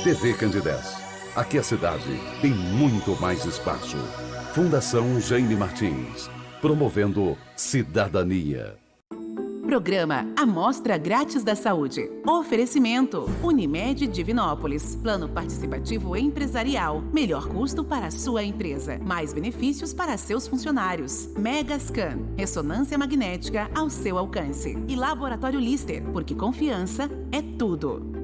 TV Candidez. Aqui a cidade tem muito mais espaço. Fundação Jaime Martins. Promovendo cidadania. Programa Amostra Grátis da Saúde. Oferecimento Unimed Divinópolis. Plano Participativo Empresarial. Melhor custo para a sua empresa. Mais benefícios para seus funcionários. Megascan. Ressonância magnética ao seu alcance. E Laboratório Lister, porque confiança é tudo.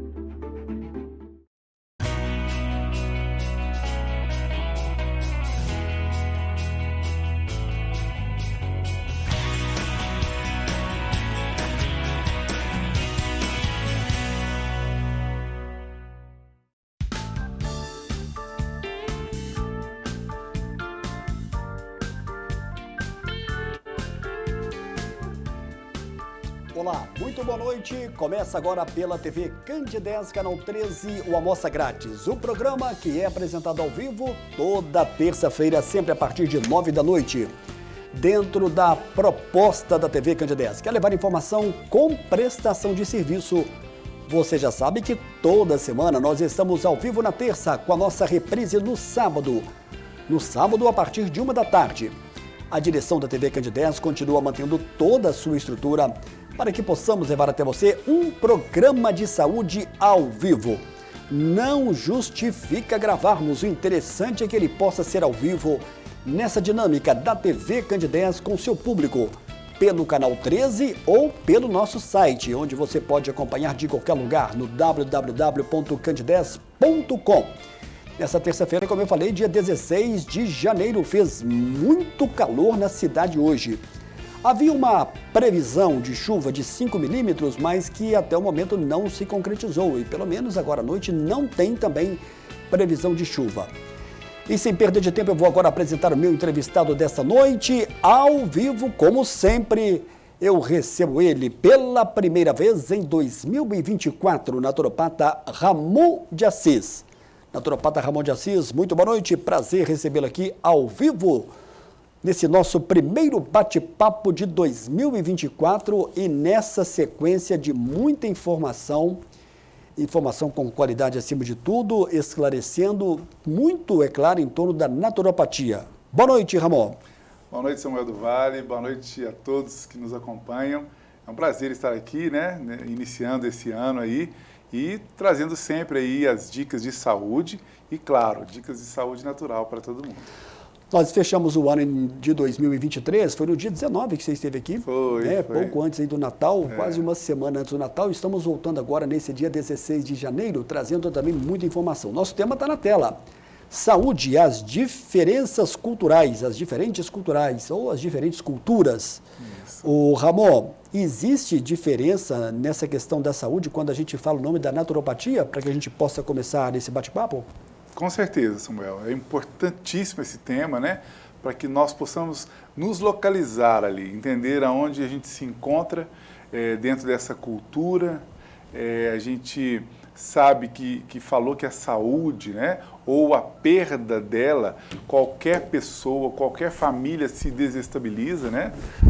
Olá, muito boa noite. Começa agora pela TV Candidez, canal 13, o Amostra Grátis. O programa que é apresentado ao vivo toda terça-feira, sempre a partir de 9 da noite. Dentro da proposta da TV Candidez, quer levar informação com prestação de serviço. Você já sabe que toda semana nós estamos ao vivo na terça, com a nossa reprise no sábado. No sábado, a partir de 1 da tarde. A direção da TV Candidez continua mantendo toda a sua estrutura para que possamos levar até você um programa de saúde ao vivo. Não justifica gravarmos, o interessante é que ele possa ser ao vivo nessa dinâmica da TV Candidez com seu público, pelo canal 13 ou pelo nosso site, onde você pode acompanhar de qualquer lugar no www.candidez.com. Nessa terça-feira, como eu falei, dia 16 de janeiro, fez muito calor na cidade hoje. Havia uma previsão de chuva de 5 milímetros, mas que até o momento não se concretizou e pelo menos agora à noite não tem também previsão de chuva. E sem perder de tempo, eu vou agora apresentar o meu entrevistado desta noite, ao vivo, como sempre. Eu recebo ele pela primeira vez em 2024, naturopata Ramon de Assis. Naturopata Ramon de Assis, muito boa noite, prazer recebê-lo aqui ao vivo, nesse nosso primeiro bate-papo de 2024 e nessa sequência de muita informação com qualidade acima de tudo, esclarecendo muito, é claro, em torno da naturopatia. Boa noite, Ramon. Boa noite, Samuel do Vale, boa noite a todos que nos acompanham. É um prazer estar aqui, iniciando esse ano aí e trazendo sempre aí as dicas de saúde e, claro, dicas de saúde natural para todo mundo. Nós fechamos o ano de 2023, foi no dia 19 que você esteve aqui. Foi. Pouco antes aí do Natal, quase uma semana antes do Natal. Estamos voltando agora nesse dia 16 de janeiro, trazendo também muita informação. Nosso tema está na tela. Saúde, as diferenças culturais, as diferentes culturais ou as diferentes culturas. Isso. O Ramon, existe diferença nessa questão da saúde quando a gente fala o nome da naturopatia, para que a gente possa começar esse bate-papo? Com certeza, Samuel. É importantíssimo esse tema, para que nós possamos nos localizar ali, entender aonde a gente se encontra dentro dessa cultura. A gente sabe que falou que a saúde, ou a perda dela, qualquer pessoa, qualquer família se desestabiliza,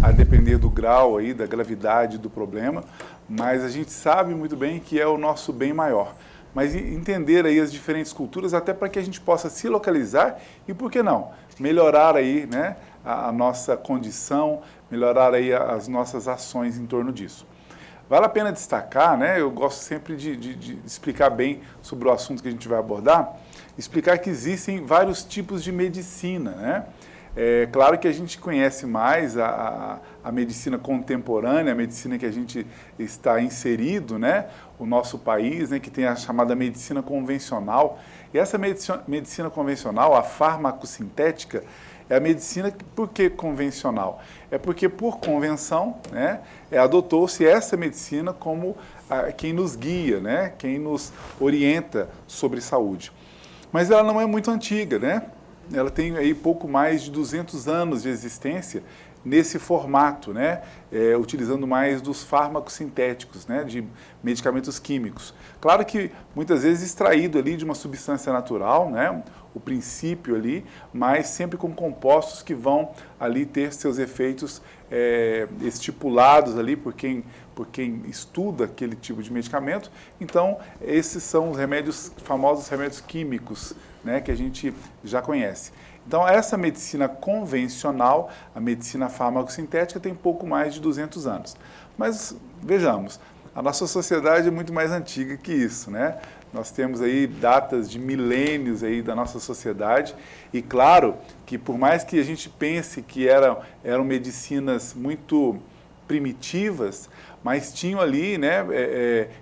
a depender do grau aí, da gravidade do problema, mas a gente sabe muito bem que é o nosso bem maior. Mas entender aí as diferentes culturas até para que a gente possa se localizar e, por que não, melhorar aí, a nossa condição, melhorar aí as nossas ações em torno disso. Vale a pena destacar, eu gosto sempre de explicar bem sobre o assunto que a gente vai abordar, explicar que existem vários tipos de medicina, É claro que a gente conhece mais a medicina contemporânea, a medicina que a gente está inserido, o nosso país, que tem a chamada medicina convencional. E essa medicina convencional, a farmacosintética, é a medicina, por que convencional? É porque, por convenção, adotou-se essa medicina como quem nos guia, quem nos orienta sobre saúde. Mas ela não é muito antiga, Ela tem aí pouco mais de 200 anos de existência nesse formato, utilizando mais dos fármacos sintéticos, de medicamentos químicos. Claro que muitas vezes extraído ali de uma substância natural, o princípio ali, mas sempre com compostos que vão ali ter seus efeitos estipulados ali por quem estuda aquele tipo de medicamento. Então, esses são os remédios, famosos remédios químicos, né, que a gente já conhece. Então, essa medicina convencional, a medicina farmacosintética, tem pouco mais de 200 anos. Mas, vejamos, a nossa sociedade é muito mais antiga que isso, né? Nós temos aí datas de milênios aí da nossa sociedade e, claro, que por mais que a gente pense que eram medicinas muito primitivas, mas tinham ali, né,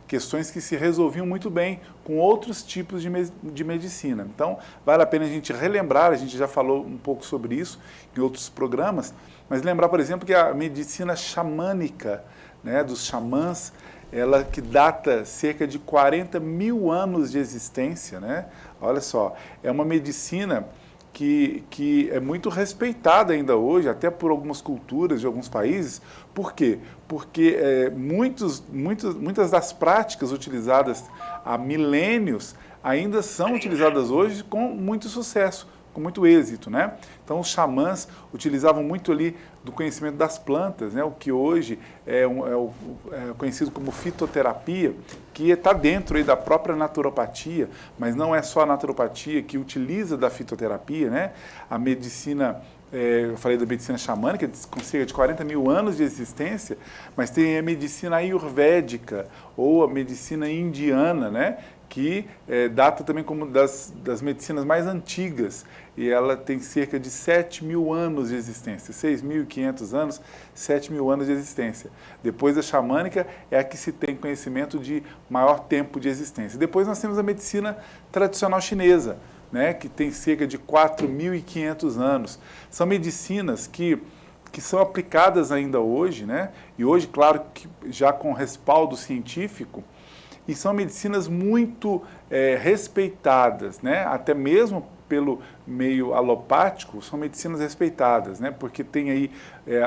questões que se resolviam muito bem com outros tipos de medicina. Então, vale a pena a gente relembrar, a gente já falou um pouco sobre isso em outros programas, mas lembrar, por exemplo, que a medicina xamânica, né, dos xamãs, ela que data cerca de 40 mil anos de existência, né? Olha só, é uma medicina que é muito respeitada ainda hoje, até por algumas culturas de alguns países. Por quê? Porque muitas das práticas utilizadas há milênios ainda são utilizadas hoje com muito sucesso, com muito êxito, né? Então, os xamãs utilizavam muito ali do conhecimento das plantas, né? O que hoje é conhecido como fitoterapia, que está dentro aí da própria naturopatia, mas não é só a naturopatia que utiliza da fitoterapia, né? A medicina, eu falei da medicina xamânica, com cerca de 40 mil anos de existência, mas tem a medicina ayurvédica, ou a medicina indiana, né? Que data também como das medicinas mais antigas, e ela tem cerca de 7 mil anos de existência, 6.500 anos, 7 mil anos de existência. Depois a xamânica é a que se tem conhecimento de maior tempo de existência. Depois nós temos a medicina tradicional chinesa, né, que tem cerca de 4.500 anos. São medicinas que são aplicadas ainda hoje, né, e hoje, claro, que já com respaldo científico, e são medicinas muito respeitadas, né? Até mesmo pelo meio alopático, são medicinas respeitadas, né? Porque tem aí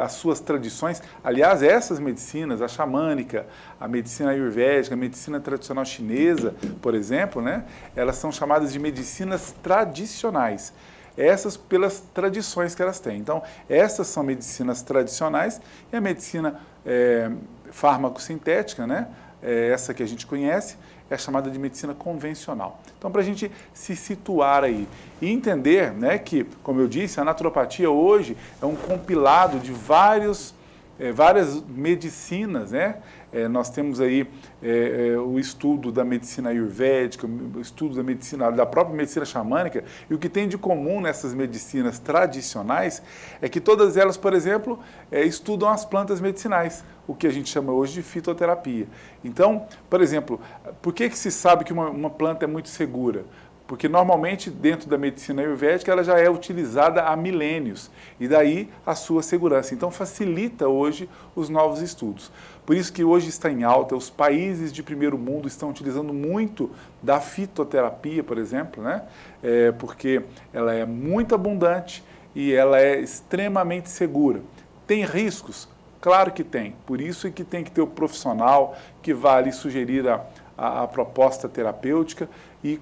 as suas tradições. Aliás, essas medicinas, a xamânica, a medicina ayurvédica, a medicina tradicional chinesa, por exemplo, né? Elas são chamadas de medicinas tradicionais. Essas pelas tradições que elas têm. Então, essas são medicinas tradicionais e a medicina farmacosintética, né? Essa que a gente conhece, é chamada de medicina convencional. Então, para a gente se situar aí e entender, né, que, como eu disse, a naturopatia hoje é um compilado de várias medicinas, né? Nós temos aí o estudo da medicina ayurvédica, o estudo da própria medicina xamânica, e o que tem de comum nessas medicinas tradicionais é que todas elas, por exemplo, estudam as plantas medicinais, o que a gente chama hoje de fitoterapia. Então, por exemplo, por que se sabe que uma planta é muito segura? Porque normalmente dentro da medicina ayurvédica ela já é utilizada há milênios, e daí a sua segurança. Então facilita hoje os novos estudos. Por isso que hoje está em alta, os países de primeiro mundo estão utilizando muito da fitoterapia, por exemplo, né? Porque ela é muito abundante e ela é extremamente segura. Tem riscos? Claro que tem. Por isso é que tem que ter o profissional que vai ali sugerir a proposta terapêutica e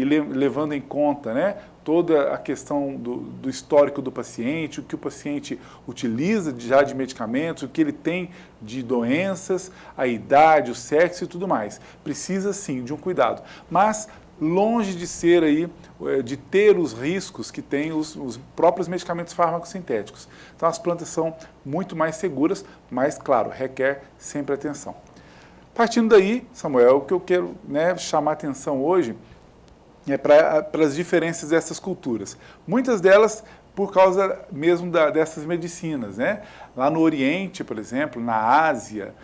levando em conta, né, toda a questão do histórico do paciente, o que o paciente utiliza já de medicamentos, o que ele tem de doenças, a idade, o sexo e tudo mais. Precisa sim de um cuidado, mas longe de ser aí, de ter os riscos que tem os próprios medicamentos farmacosintéticos. Então as plantas são muito mais seguras, mas claro, requer sempre atenção. Partindo daí, Samuel, o que eu quero, né, chamar a atenção hoje é para as diferenças dessas culturas. Muitas delas por causa mesmo dessas medicinas, né? Lá no Oriente, por exemplo, na Ásia,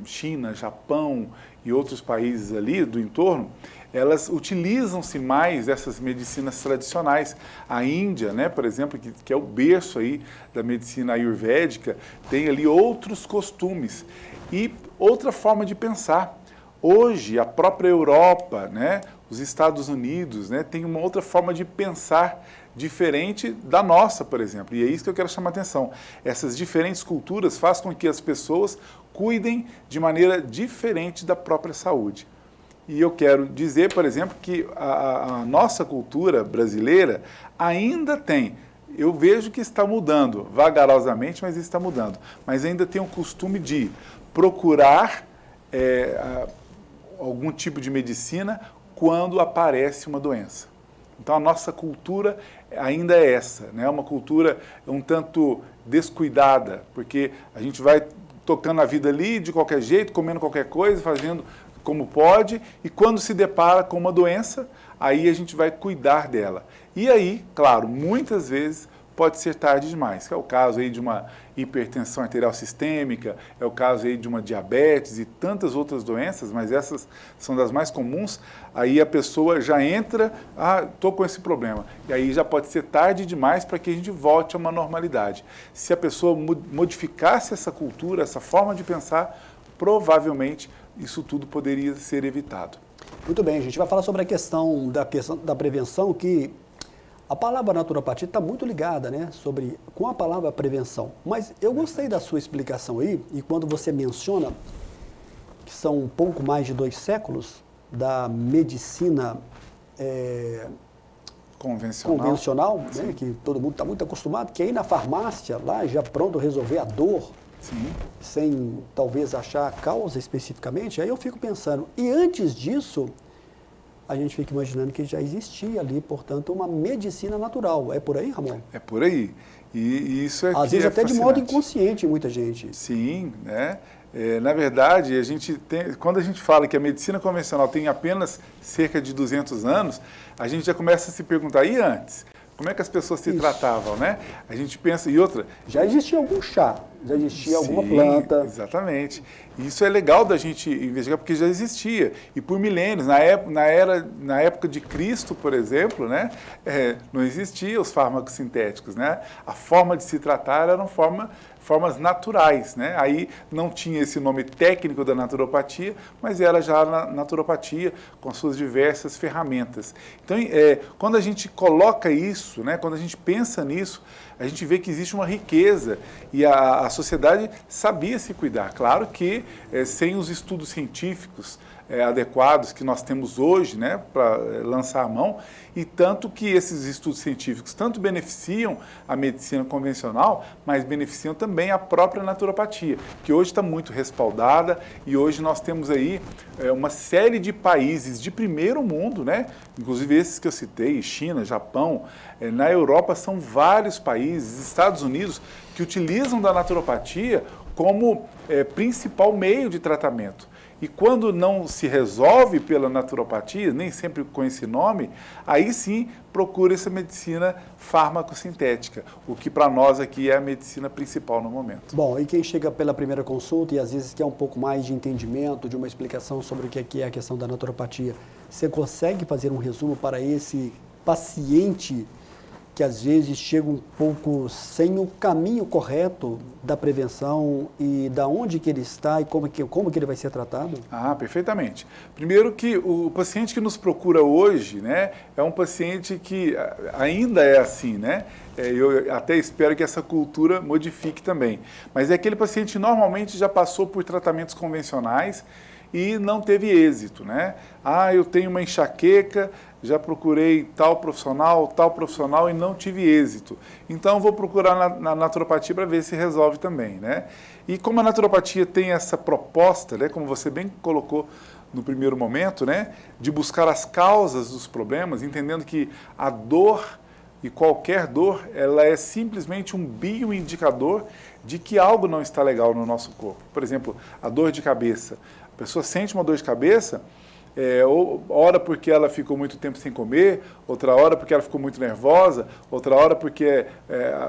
China, Japão e outros países ali do entorno, elas utilizam-se mais dessas medicinas tradicionais. A Índia, né, por exemplo, que é o berço aí da medicina ayurvédica, tem ali outros costumes e outra forma de pensar. Hoje, a própria Europa, né, os Estados Unidos, né, tem uma outra forma de pensar diferente da nossa, por exemplo. E é isso que eu quero chamar a atenção. Essas diferentes culturas fazem com que as pessoas cuidem de maneira diferente da própria saúde. E eu quero dizer, por exemplo, que a nossa cultura brasileira ainda tem, eu vejo que está mudando, vagarosamente, mas está mudando, mas ainda tem o costume de procurar algum tipo de medicina quando aparece uma doença. Então a nossa cultura ainda é essa, né? Uma cultura um tanto descuidada, porque a gente vai tocando a vida ali de qualquer jeito, comendo qualquer coisa, fazendo como pode, e quando se depara com uma doença, aí a gente vai cuidar dela. E aí, claro, muitas vezes pode ser tarde demais, que é o caso aí de uma hipertensão arterial sistêmica, é o caso aí de uma diabetes e tantas outras doenças, mas essas são das mais comuns. Aí a pessoa já entra, estou com esse problema, e aí já pode ser tarde demais para que a gente volte a uma normalidade. Se a pessoa modificasse essa cultura, essa forma de pensar, provavelmente isso tudo poderia ser evitado. Muito bem, a gente vai falar sobre a questão da prevenção, que a palavra naturopatia está muito ligada, né, com a palavra prevenção. Mas eu gostei da sua explicação aí, e quando você menciona que são um pouco mais de 2 séculos da medicina convencional, né, que todo mundo está muito acostumado, que aí na farmácia, lá já pronto resolver a dor, sim, sem talvez achar a causa especificamente, aí eu fico pensando, e antes disso, a gente fica imaginando que já existia ali, portanto, uma medicina natural. É por aí, Ramon? É por aí. E isso às vezes até de modo inconsciente, muita gente. Sim, né? Na verdade, quando a gente fala que a medicina convencional tem apenas cerca de 200 anos, a gente já começa a se perguntar, e antes? Como é que as pessoas se tratavam, né? A gente pensa, e outra... Já existia algum chá, já existia alguma planta. Exatamente. Isso é legal da gente investigar, porque já existia. E por milênios, na época de Cristo, por exemplo, né, não existiam os fármacos sintéticos, né? A forma de se tratar eram formas naturais, né? Aí não tinha esse nome técnico da naturopatia, mas era já a naturopatia com as suas diversas ferramentas. Então, quando a gente coloca isso, né, quando a gente pensa nisso, a gente vê que existe uma riqueza e a sociedade sabia se cuidar. Claro que sem os estudos científicos adequados que nós temos hoje, né, para lançar a mão, e tanto que esses estudos científicos tanto beneficiam a medicina convencional, mas beneficiam também a própria naturopatia, que hoje está muito respaldada, e hoje nós temos aí uma série de países de primeiro mundo, né, inclusive esses que eu citei, China, Japão, na Europa são vários países, Estados Unidos, que utilizam da naturopatia como principal meio de tratamento. E quando não se resolve pela naturopatia, nem sempre com esse nome, aí sim procura essa medicina farmacosintética, o que para nós aqui é a medicina principal no momento. Bom, e quem chega pela primeira consulta e às vezes quer um pouco mais de entendimento, de uma explicação sobre o que é a questão da naturopatia, você consegue fazer um resumo para esse paciente que às vezes chega um pouco sem o caminho correto da prevenção e da onde que ele está e como que ele vai ser tratado? Perfeitamente. Primeiro que o paciente que nos procura hoje, né, é um paciente que ainda é assim, né? Eu até espero que essa cultura modifique também. Mas é aquele paciente que normalmente já passou por tratamentos convencionais e não teve êxito, né? Eu tenho uma enxaqueca, já procurei tal profissional e não tive êxito. Então vou procurar na naturopatia para ver se resolve também, né? E como a naturopatia tem essa proposta, né, como você bem colocou no primeiro momento, né, de buscar as causas dos problemas, entendendo que a dor e qualquer dor, ela é simplesmente um bioindicador de que algo não está legal no nosso corpo. Por exemplo, a dor de cabeça. A pessoa sente uma dor de cabeça, hora porque ela ficou muito tempo sem comer, outra hora porque ela ficou muito nervosa, outra hora porque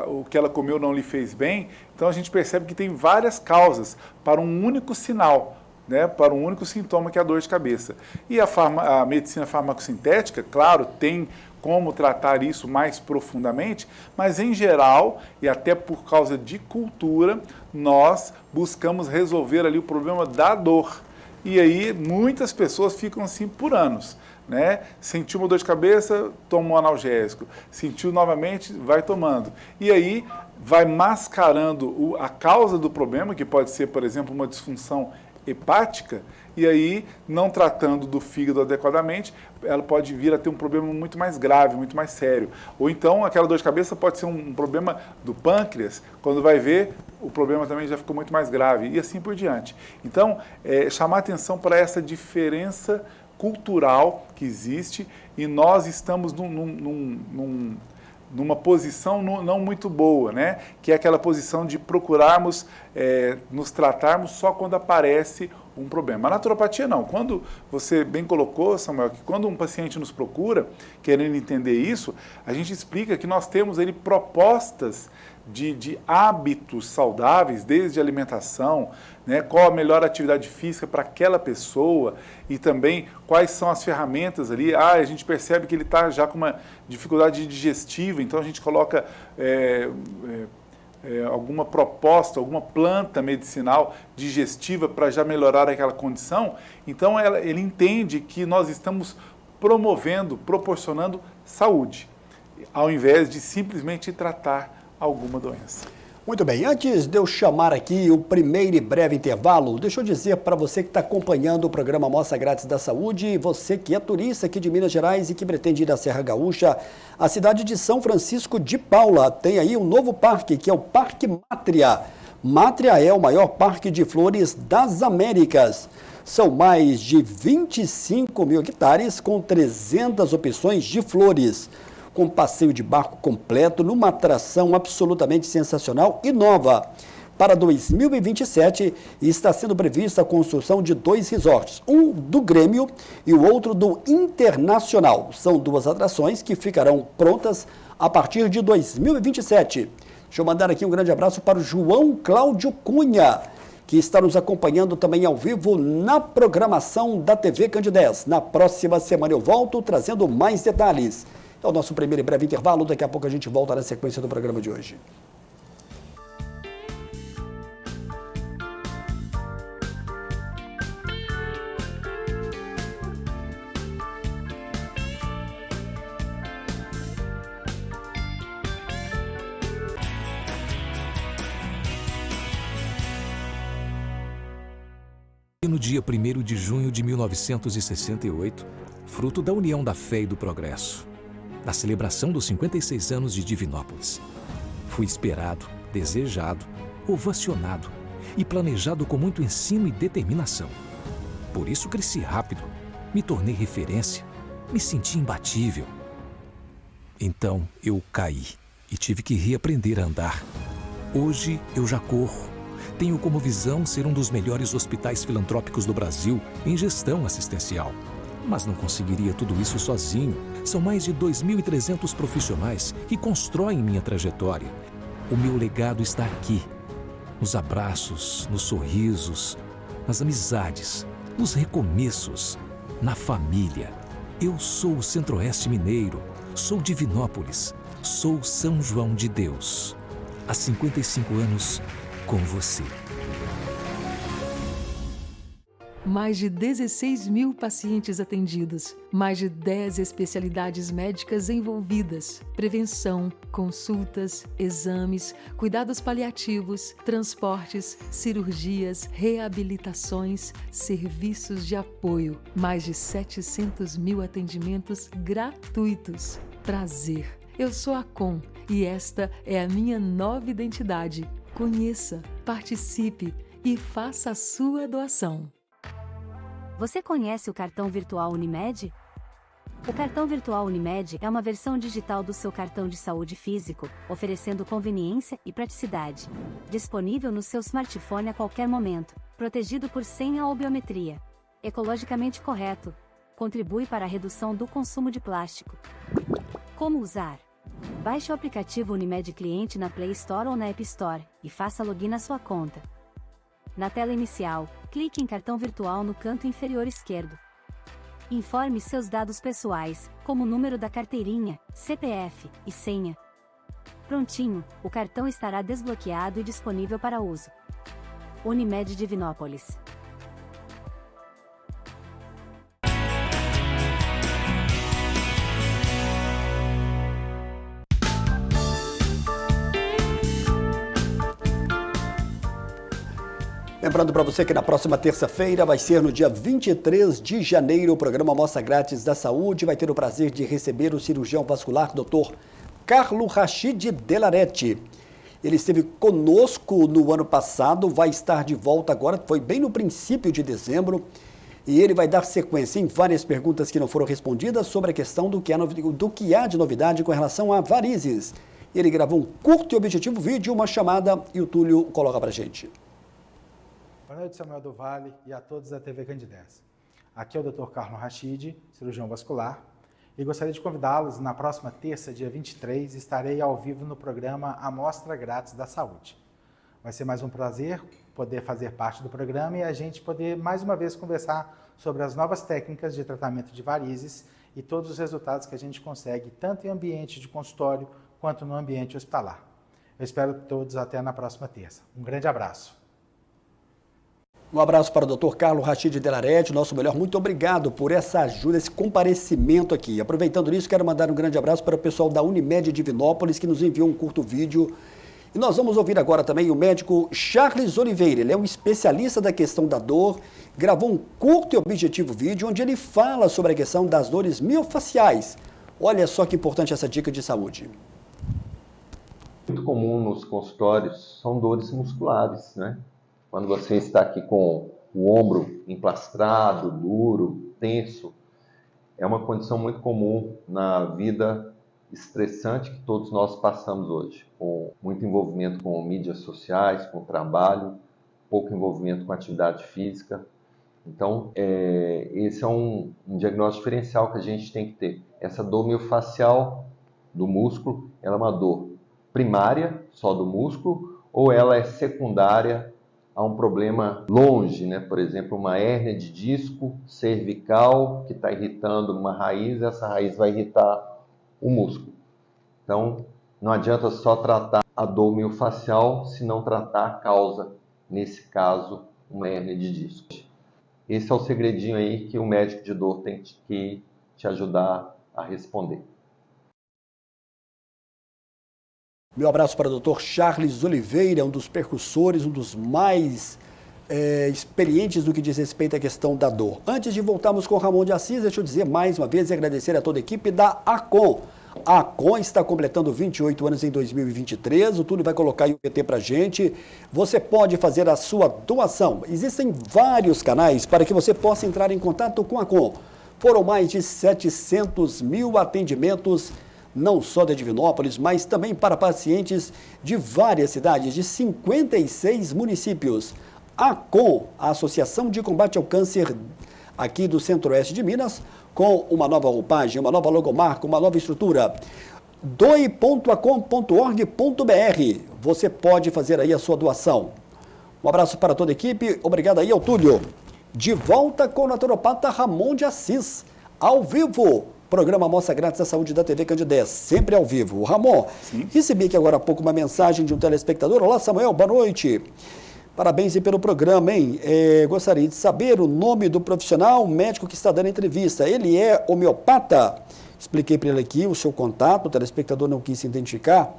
o que ela comeu não lhe fez bem. Então a gente percebe que tem várias causas para um único sinal, né, para um único sintoma, que é a dor de cabeça. E a medicina farmacosintética, claro, tem como tratar isso mais profundamente, mas em geral, e até por causa de cultura, nós buscamos resolver ali o problema da dor. E aí muitas pessoas ficam assim por anos, né? Sentiu uma dor de cabeça, toma um analgésico. Sentiu novamente, vai tomando. E aí vai mascarando a causa do problema, que pode ser, por exemplo, uma disfunção hepática, e aí, não tratando do fígado adequadamente, ela pode vir a ter um problema muito mais grave, muito mais sério. Ou então, aquela dor de cabeça pode ser um problema do pâncreas, quando vai ver, o problema também já ficou muito mais grave, e assim por diante. Então, chamar atenção para essa diferença cultural que existe, e nós estamos numa posição não muito boa, né? Que é aquela posição de procurarmos nos tratarmos só quando aparece um problema. A naturopatia não. Quando você bem colocou, Samuel, que quando um paciente nos procura, querendo entender isso, a gente explica que nós temos ali propostas de hábitos saudáveis, desde alimentação, né, qual a melhor atividade física para aquela pessoa e também quais são as ferramentas ali. A gente percebe que ele está já com uma dificuldade digestiva, então a gente coloca alguma proposta, alguma planta medicinal digestiva para já melhorar aquela condição. Então ele entende que nós estamos proporcionando saúde, ao invés de simplesmente tratar alguma doença. Muito bem, antes de eu chamar aqui o primeiro e breve intervalo, deixa eu dizer para você que está acompanhando o programa Amostra Grátis da Saúde, você que é turista aqui de Minas Gerais e que pretende ir à Serra Gaúcha, a cidade de São Francisco de Paula tem aí um novo parque, que é o Parque Mátria. Mátria é o maior parque de flores das Américas. São mais de 25 mil hectares com 300 opções de flores, com passeio de barco completo, numa atração absolutamente sensacional e nova. Para 2027, está sendo prevista a construção de 2 resorts, um do Grêmio e o outro do Internacional. São 2 atrações que ficarão prontas a partir de 2027. Deixa eu mandar aqui um grande abraço para o João Cláudio Cunha, que está nos acompanhando também ao vivo na programação da TV Candidez. Na próxima semana eu volto trazendo mais detalhes. É o nosso primeiro e breve intervalo, daqui a pouco a gente volta na sequência do programa de hoje. No dia 1º de junho de 1968, fruto da união da fé e do progresso, na celebração dos 56 anos de Divinópolis, fui esperado, desejado, ovacionado e planejado com muito ensino e determinação. Por isso cresci rápido, me tornei referência, me senti imbatível. Então eu caí e tive que reaprender a andar. Hoje eu já corro. Tenho como visão ser um dos melhores hospitais filantrópicos do Brasil em gestão assistencial. Mas não conseguiria tudo isso sozinho. São mais de 2.300 profissionais que constroem minha trajetória. O meu legado está aqui, nos abraços, nos sorrisos, nas amizades, nos recomeços, na família. Eu sou o Centro-Oeste Mineiro, sou Divinópolis, sou São João de Deus. Há 55 anos, com você. Mais de 16 mil pacientes atendidos, mais de 10 especialidades médicas envolvidas, prevenção, consultas, exames, cuidados paliativos, transportes, cirurgias, reabilitações, serviços de apoio, mais de 700 mil atendimentos gratuitos. Prazer, eu sou a Com e esta é a minha nova identidade. Conheça, participe e faça a sua doação. Você conhece o cartão virtual Unimed? O cartão virtual Unimed é uma versão digital do seu cartão de saúde físico, oferecendo conveniência e praticidade. Disponível no seu smartphone a qualquer momento, protegido por senha ou biometria. Ecologicamente correto. Contribui para a redução do consumo de plástico. Como usar? Baixe o aplicativo Unimed Cliente na Play Store ou na App Store e faça login na sua conta. Na tela inicial, clique em cartão virtual no canto inferior esquerdo. Informe seus dados pessoais, como o número da carteirinha, CPF e senha. Prontinho, o cartão estará desbloqueado e disponível para uso. Unimed Divinópolis. Lembrando para você que na próxima terça-feira vai ser no dia 23 de janeiro, o programa Amostra Grátis da Saúde vai ter o prazer de receber o cirurgião vascular Dr. Carlo Rachid Delarete. Ele esteve conosco no ano passado, vai estar de volta agora, foi bem no princípio de dezembro, e ele vai dar sequência em várias perguntas que não foram respondidas sobre a questão do que há de novidade com relação a varizes. Ele gravou um curto e objetivo vídeo, uma chamada, e o Túlio coloca para a gente. Boa noite, Samuel do Vale e a todos da TV Candidez. Aqui é o Dr. Carlo Rachid, cirurgião vascular, e gostaria de convidá-los na próxima terça, dia 23, estarei ao vivo no programa Amostra Grátis da Saúde. Vai ser mais um prazer poder fazer parte do programa e a gente poder mais uma vez conversar sobre as novas técnicas de tratamento de varizes e todos os resultados que a gente consegue, tanto em ambiente de consultório quanto no ambiente hospitalar. Eu espero todos até na próxima terça. Um grande abraço. Um abraço para o Dr. Carlo Rachid Delarete, nosso melhor. Muito obrigado por essa ajuda, esse comparecimento aqui. Aproveitando isso, quero mandar um grande abraço para o pessoal da Unimed Divinópolis, que nos enviou um curto vídeo. E nós vamos ouvir agora também o médico Charles Oliveira. Ele é um especialista da questão da dor, gravou um curto e objetivo vídeo onde ele fala sobre a questão das dores miofaciais. Olha só que importante essa dica de saúde. Muito comum nos consultórios são dores musculares, né? Quando você está aqui com o ombro emplastrado, duro, tenso, é uma condição muito comum na vida estressante que todos nós passamos hoje, com muito envolvimento com mídias sociais, com trabalho, pouco envolvimento com atividade física. Então, esse é um diagnóstico diferencial que a gente tem que ter. Essa dor miofacial do músculo, ela é uma dor primária, só do músculo, ou ela é secundária a um problema longe, né? Por exemplo, uma hérnia de disco cervical que está irritando uma raiz, essa raiz vai irritar o músculo. Então, não adianta só tratar a dor miofacial se não tratar a causa, nesse caso, uma hérnia de disco. Esse é o segredinho aí que o médico de dor tem que te ajudar a responder. Meu abraço para o Dr. Charles Oliveira, um dos percussores, um dos mais experientes no que diz respeito à questão da dor. Antes de voltarmos com o Ramon de Assis, deixa eu dizer mais uma vez e agradecer a toda a equipe da ACOM. A ACOM está completando 28 anos em 2023, o Túlio vai colocar aí o PT para a gente. Você pode fazer a sua doação. Existem vários canais para que você possa entrar em contato com a ACOM. Foram mais de 700 mil atendimentos, não só de Divinópolis, mas também para pacientes de várias cidades, de 56 municípios. A ACOM, a Associação de Combate ao Câncer aqui do Centro-Oeste de Minas, com uma nova roupagem, uma nova logomarca, uma nova estrutura. doe.acom.org.br. Você pode fazer aí a sua doação. Um abraço para toda a equipe. Obrigado aí ao Túlio. De volta com o naturopata Ramon de Assis, ao vivo. Programa Amostra Grátis da Saúde da TV Candidez, sempre ao vivo. Ramon, sim, recebi aqui agora há pouco uma mensagem de um telespectador. Olá, Samuel, boa noite. Parabéns aí pelo programa, hein? Gostaria de saber o nome do profissional médico que está dando a entrevista. Ele é homeopata? Expliquei para ele aqui o seu contato, o telespectador não quis se identificar.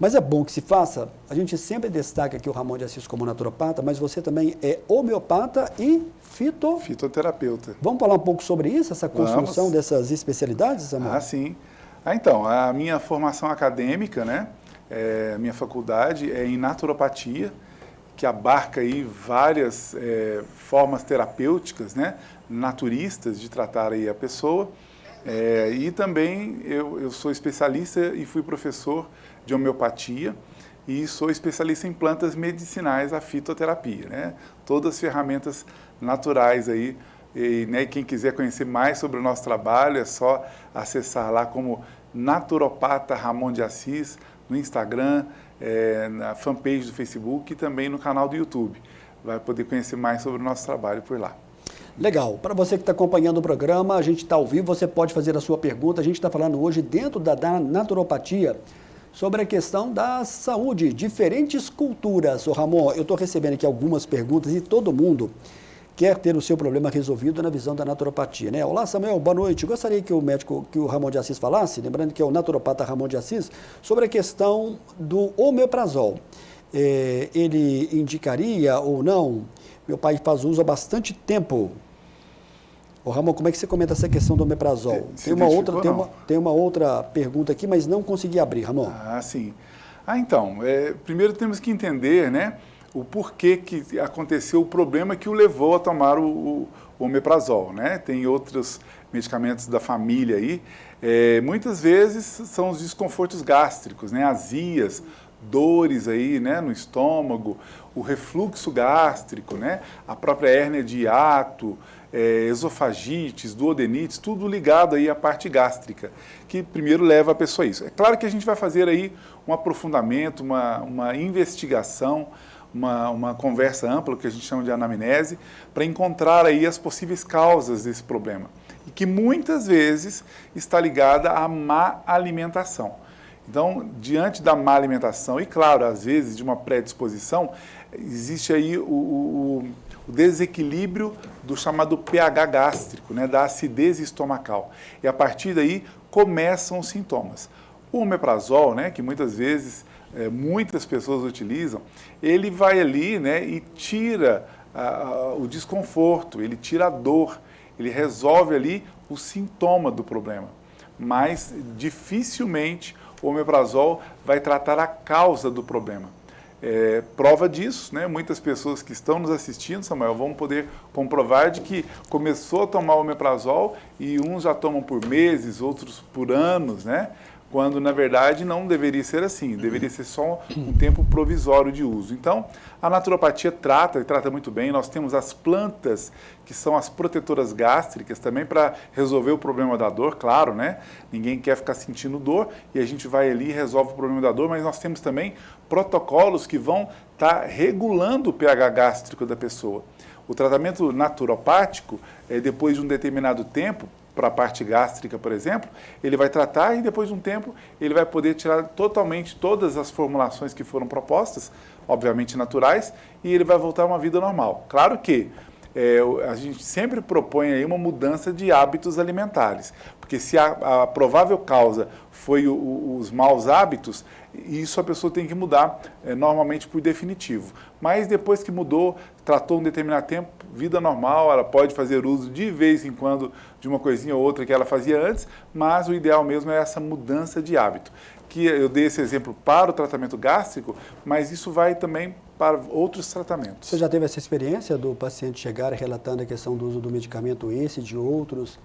Mas é bom que se faça. A gente sempre destaca aqui o Ramon de Assis como naturopata, mas você também é homeopata e fitoterapeuta. Vamos falar um pouco sobre isso, essa construção dessas especialidades, Samuel? Ah, sim. Então, a minha formação acadêmica, né, a minha faculdade é em naturopatia, que abarca aí várias formas terapêuticas, né, naturistas de tratar aí a pessoa. E também eu sou especialista e fui professor de homeopatia e sou especialista em plantas medicinais, a fitoterapia, né? Todas as ferramentas naturais aí. E, né, quem quiser conhecer mais sobre o nosso trabalho é só acessar lá como Naturopata Ramon de Assis no Instagram, na fanpage do Facebook e também no canal do YouTube. Vai poder conhecer mais sobre o nosso trabalho por lá. Legal. Para você que está acompanhando o programa, a gente está ao vivo, você pode fazer a sua pergunta. A gente está falando hoje dentro da naturopatia sobre a questão da saúde, diferentes culturas. Ô Ramon, eu estou recebendo aqui algumas perguntas e todo mundo quer ter o seu problema resolvido na visão da naturopatia, né? Olá, Samuel, boa noite. Gostaria que o Ramon de Assis falasse, lembrando que é o naturopata Ramon de Assis, sobre a questão do omeprazol. ele indicaria ou não? Meu pai faz uso há bastante tempo. Ô, Ramon, como é que você comenta essa questão do omeprazol? Tem uma outra pergunta aqui, mas não consegui abrir, Ramon. Ah, sim. Então, primeiro temos que entender, né, o porquê que aconteceu o problema que o levou a tomar o omeprazol, né? Tem outros medicamentos da família aí. Muitas vezes são os desconfortos gástricos, né, azias, dores aí, né, no estômago, o refluxo gástrico, né, a própria hérnia de hiato, esofagites, duodenites, tudo ligado aí à parte gástrica, que primeiro leva a pessoa a isso. É claro que a gente vai fazer aí um aprofundamento, uma investigação, uma conversa ampla, que a gente chama de anamnese, para encontrar aí as possíveis causas desse problema, e que muitas vezes está ligada à má alimentação. Então, diante da má alimentação e, claro, às vezes de uma predisposição, existe aí o desequilíbrio do chamado pH gástrico, né, da acidez estomacal. E a partir daí começam os sintomas. O omeprazol, né, que muitas vezes muitas pessoas utilizam, ele vai ali, né, e tira o desconforto, ele tira a dor, ele resolve ali o sintoma do problema. Mas dificilmente o omeprazol vai tratar a causa do problema. Prova disso, né? Muitas pessoas que estão nos assistindo, Samuel, vão poder comprovar de que começou a tomar o omeprazol e uns já tomam por meses, outros por anos, né? Quando na verdade não deveria ser assim, deveria ser só um tempo provisório de uso. Então, a naturopatia trata, e trata muito bem. Nós temos as plantas, que são as protetoras gástricas, também para resolver o problema da dor, claro, né? Ninguém quer ficar sentindo dor, e a gente vai ali e resolve o problema da dor, mas nós temos também protocolos que vão estar regulando o pH gástrico da pessoa. O tratamento naturopático, depois de um determinado tempo, para a parte gástrica, por exemplo, ele vai tratar e depois de um tempo ele vai poder tirar totalmente todas as formulações que foram propostas, obviamente naturais, e ele vai voltar a uma vida normal. Claro que a gente sempre propõe aí uma mudança de hábitos alimentares, porque se a provável causa foi os maus hábitos, isso a pessoa tem que mudar normalmente por definitivo. Mas depois que mudou, tratou um determinado tempo, vida normal, ela pode fazer uso de vez em quando de uma coisinha ou outra que ela fazia antes, mas o ideal mesmo é essa mudança de hábito. Que eu dei esse exemplo para o tratamento gástrico, mas isso vai também para outros tratamentos. Você já teve essa experiência do paciente chegar relatando a questão do uso do medicamento esse, de outros,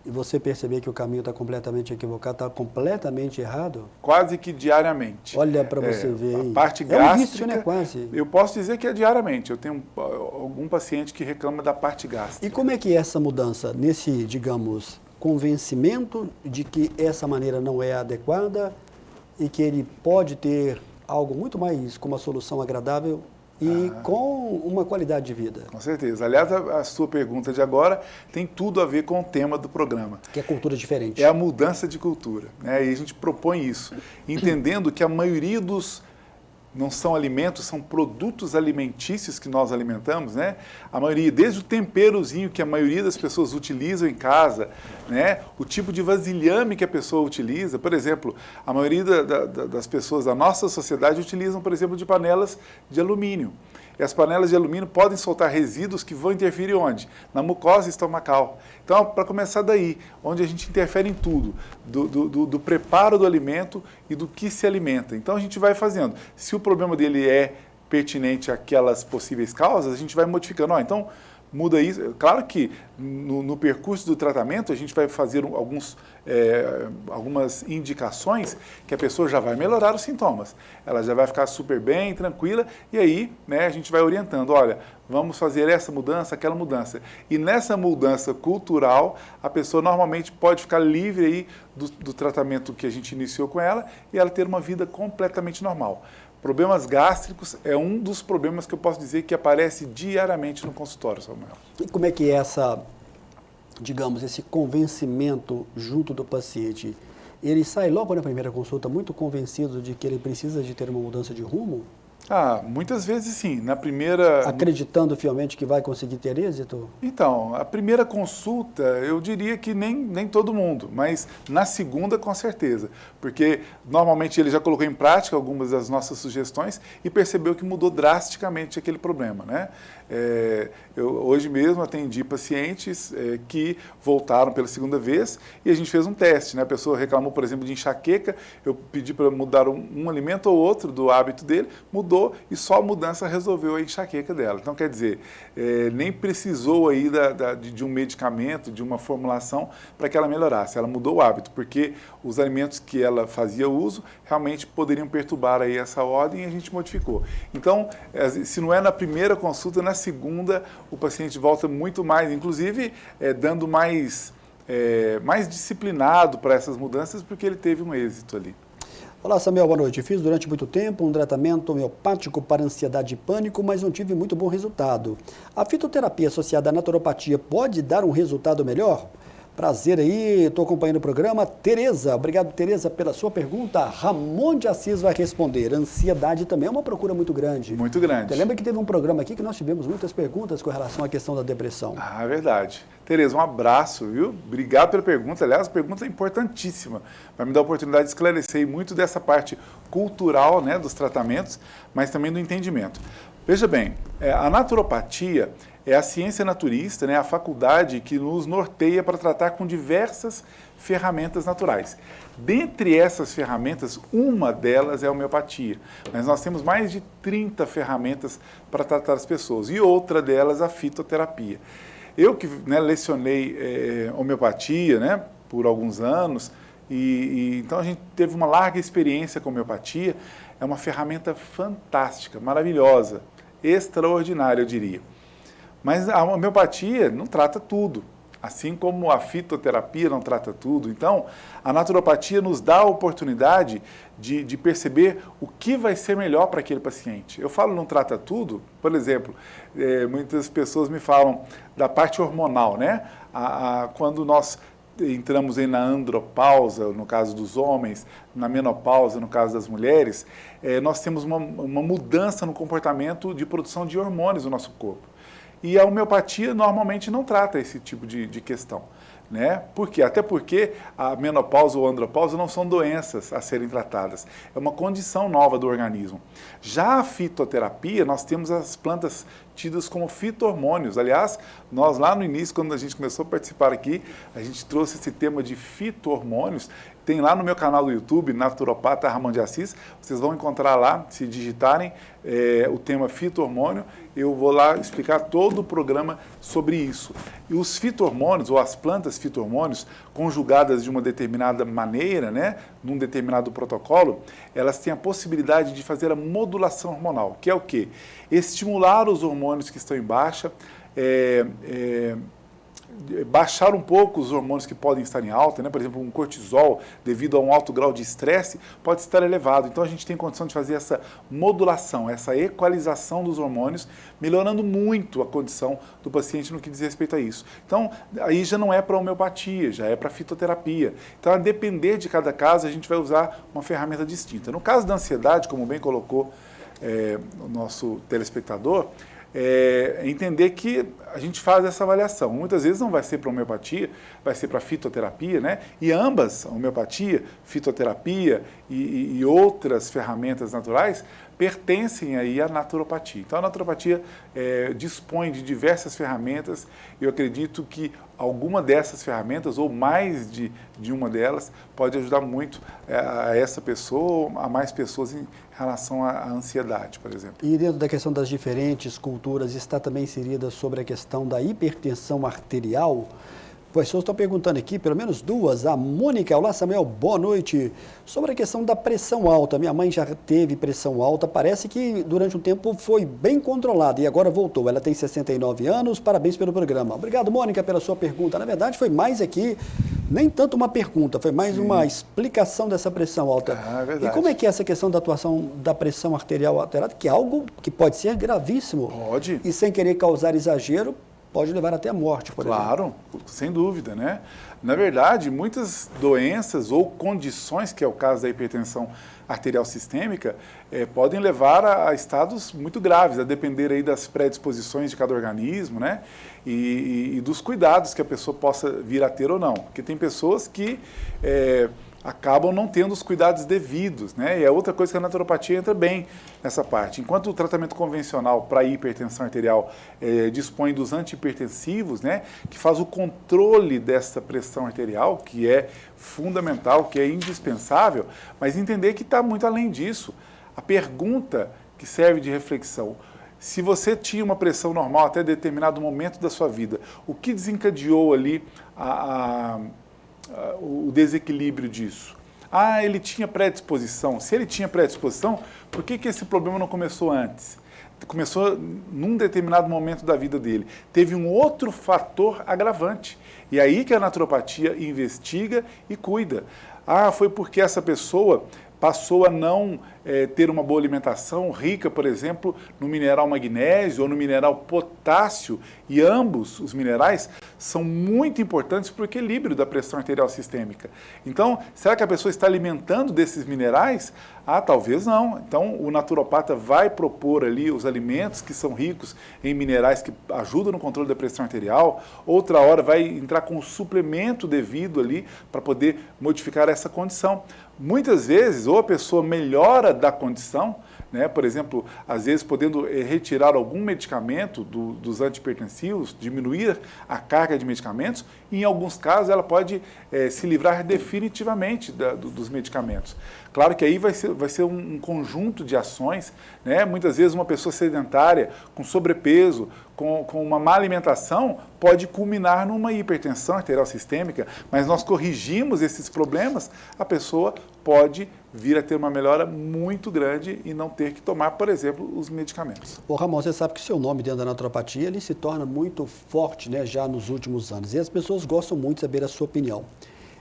e você perceber que o caminho está completamente equivocado, está completamente errado? Quase que diariamente. Olha para você ver. A parte gástrica, um vício, né, quase. Eu posso dizer que é diariamente. Eu tenho algum paciente que reclama da parte gástrica. E como é que é essa mudança nesse, digamos, convencimento de que essa maneira não é adequada e que ele pode ter algo muito mais com uma solução agradável e com uma qualidade de vida? Com certeza. Aliás, a sua pergunta de agora tem tudo a ver com o tema do programa. Que é cultura diferente. É a mudança de cultura, né? E a gente propõe isso, entendendo que a maioria dos... não são alimentos, são produtos alimentícios que nós alimentamos, né? A maioria, desde o temperozinho que a maioria das pessoas utilizam em casa, né? O tipo de vasilhame que a pessoa utiliza. Por exemplo, a maioria das pessoas da nossa sociedade utilizam, por exemplo, de panelas de alumínio. E as panelas de alumínio podem soltar resíduos que vão interferir onde? Na mucosa estomacal. Então, para começar daí, onde a gente interfere em tudo, do preparo do alimento e do que se alimenta. Então, a gente vai fazendo. Se o problema dele é pertinente àquelas possíveis causas, a gente vai modificando. Então, muda isso. Claro que no percurso do tratamento a gente vai fazer algumas indicações que a pessoa já vai melhorar os sintomas. Ela já vai ficar super bem, tranquila, e aí, né, a gente vai orientando, olha, vamos fazer essa mudança, aquela mudança. E nessa mudança cultural, a pessoa normalmente pode ficar livre aí do tratamento que a gente iniciou com ela e ela ter uma vida completamente normal. Problemas gástricos é um dos problemas que eu posso dizer que aparece diariamente no consultório, Samuel. E como é que é esse convencimento junto do paciente? Ele sai logo na primeira consulta muito convencido de que ele precisa de ter uma mudança de rumo? Muitas vezes sim. Na primeira... Acreditando fielmente que vai conseguir ter êxito? Então, a primeira consulta, eu diria que nem todo mundo, mas na segunda, com certeza. Porque, normalmente, ele já colocou em prática algumas das nossas sugestões e percebeu que mudou drasticamente aquele problema, né? Eu hoje mesmo atendi pacientes que voltaram pela segunda vez e a gente fez um teste, né? A pessoa reclamou, por exemplo, de enxaqueca, eu pedi para mudar um alimento ou outro do hábito dele, mudou e só a mudança resolveu a enxaqueca dela. Então, quer dizer, nem precisou aí de um medicamento, de uma formulação para que ela melhorasse. Ela mudou o hábito, porque os alimentos que ela fazia uso realmente poderiam perturbar aí essa ordem e a gente modificou. Então, se não é na primeira consulta, na segunda, o paciente volta muito mais, inclusive dando mais disciplinado para essas mudanças, porque ele teve um êxito ali. Olá, Samuel, boa noite. Fiz durante muito tempo um tratamento homeopático para ansiedade e pânico, mas não tive muito bom resultado. A fitoterapia associada à naturopatia pode dar um resultado melhor? Prazer aí, estou acompanhando o programa. Tereza, obrigado, Tereza, pela sua pergunta. Ramon de Assis vai responder. Ansiedade também é uma procura muito grande. Muito grande. Você lembra que teve um programa aqui que nós tivemos muitas perguntas com relação à questão da depressão? É verdade. Tereza, um abraço, viu? Obrigado pela pergunta. Aliás, a pergunta é importantíssima. Vai me dar a oportunidade de esclarecer muito dessa parte cultural, né, dos tratamentos, mas também do entendimento. Veja bem, a naturopatia é a ciência naturista, né, a faculdade que nos norteia para tratar com diversas ferramentas naturais. Dentre essas ferramentas, uma delas é a homeopatia, mas nós temos mais de 30 ferramentas para tratar as pessoas, e outra delas a fitoterapia. Eu que lecionei homeopatia, né, por alguns anos, então a gente teve uma larga experiência com homeopatia. É uma ferramenta fantástica, maravilhosa, extraordinária, eu diria. Mas a homeopatia não trata tudo, assim como a fitoterapia não trata tudo. Então, a naturopatia nos dá a oportunidade de perceber o que vai ser melhor para aquele paciente. Eu falo não trata tudo, por exemplo, muitas pessoas me falam da parte hormonal, né? Quando nós entramos aí na andropausa, no caso dos homens, na menopausa, no caso das mulheres, nós temos uma mudança no comportamento de produção de hormônios no nosso corpo. E a homeopatia normalmente não trata esse tipo de questão, né? Por quê? Até porque a menopausa ou a andropausa não são doenças a serem tratadas, é uma condição nova do organismo. Já a fitoterapia, nós temos as plantas tidas como fito-hormônios. Aliás, nós lá no início, quando a gente começou a participar aqui, a gente trouxe esse tema de fito-hormônios. Tem lá no meu canal do YouTube, Naturopata Ramon de Assis, vocês vão encontrar lá, se digitarem o tema fito-hormônio, eu vou lá explicar todo o programa sobre isso. E os fito-hormônios, ou as plantas fito-hormônios, conjugadas de uma determinada maneira, né, num determinado protocolo, elas têm a possibilidade de fazer a modulação hormonal, que é o quê? Estimular os hormônios que estão em baixa, baixar um pouco os hormônios que podem estar em alta, né? Por exemplo, um cortisol, devido a um alto grau de estresse, pode estar elevado. Então, a gente tem condição de fazer essa modulação, essa equalização dos hormônios, melhorando muito a condição do paciente no que diz respeito a isso. Então, aí já não é para homeopatia, já é para fitoterapia. Então, a depender de cada caso, a gente vai usar uma ferramenta distinta. No caso da ansiedade, como bem colocou o nosso telespectador, entender que a gente faz essa avaliação. Muitas vezes não vai ser para homeopatia, vai ser para fitoterapia, né? E ambas, a homeopatia, fitoterapia e outras ferramentas naturais, pertencem aí à naturopatia. Então, a naturopatia dispõe de diversas ferramentas. Eu acredito que alguma dessas ferramentas, ou mais de uma delas, pode ajudar muito a essa pessoa, a mais pessoas em relação à ansiedade, por exemplo. E dentro da questão das diferentes culturas, está também inserida sobre a questão da hipertensão arterial? Pessoas estão perguntando aqui, pelo menos duas. A Mônica, olá Samuel, boa noite. Sobre a questão da pressão alta, minha mãe já teve pressão alta, parece que durante um tempo foi bem controlada e agora voltou. Ela tem 69 anos, parabéns pelo programa. Obrigado, Mônica, pela sua pergunta. Na verdade, foi mais aqui, nem tanto uma pergunta, foi mais uma explicação dessa pressão alta. É verdade. E como é que é essa questão da atuação da pressão arterial alterada, que é algo que pode ser gravíssimo? Pode. E sem querer causar exagero, pode levar até a morte, por exemplo. Claro, sem dúvida, né? Na verdade, muitas doenças ou condições, que é o caso da hipertensão arterial sistêmica, podem levar a estados muito graves, a depender aí das predisposições de cada organismo, né? E dos cuidados que a pessoa possa vir a ter ou não. Porque tem pessoas que acabam não tendo os cuidados devidos, né? E é outra coisa que a naturopatia entra bem nessa parte. Enquanto o tratamento convencional para hipertensão arterial dispõe dos antihipertensivos, né? Que faz o controle dessa pressão arterial, que é fundamental, que é indispensável, mas entender que está muito além disso. A pergunta que serve de reflexão: se você tinha uma pressão normal até determinado momento da sua vida, o que desencadeou ali o desequilíbrio disso? Ah, ele tinha predisposição. Se ele tinha predisposição, por que esse problema não começou antes? Começou num determinado momento da vida dele. Teve um outro fator agravante. E aí que a naturopatia investiga e cuida. Ah, foi porque essa pessoa passou a não ter uma boa alimentação rica, por exemplo, no mineral magnésio ou no mineral potássio, e ambos os minerais são muito importantes para o equilíbrio da pressão arterial sistêmica. Então, será que a pessoa está alimentando desses minerais? Ah, talvez não. Então, o naturopata vai propor ali os alimentos que são ricos em minerais que ajudam no controle da pressão arterial. Outra hora vai entrar com o suplemento devido ali para poder modificar essa condição. Muitas vezes, ou a pessoa melhora da condição, né? Por exemplo, às vezes podendo retirar algum medicamento dos antihipertensivos, diminuir a carga de medicamentos, e em alguns casos ela pode se livrar definitivamente dos medicamentos. Claro que aí vai ser um conjunto de ações, né? Muitas vezes uma pessoa sedentária, com sobrepeso, com uma má alimentação, pode culminar numa hipertensão arterial sistêmica, mas nós corrigimos esses problemas, a pessoa pode vir a ter uma melhora muito grande e não ter que tomar, por exemplo, os medicamentos. Ô Ramon, você sabe que o seu nome dentro da naturopatia, ele se torna muito forte, né, já nos últimos anos, e as pessoas gostam muito de saber a sua opinião.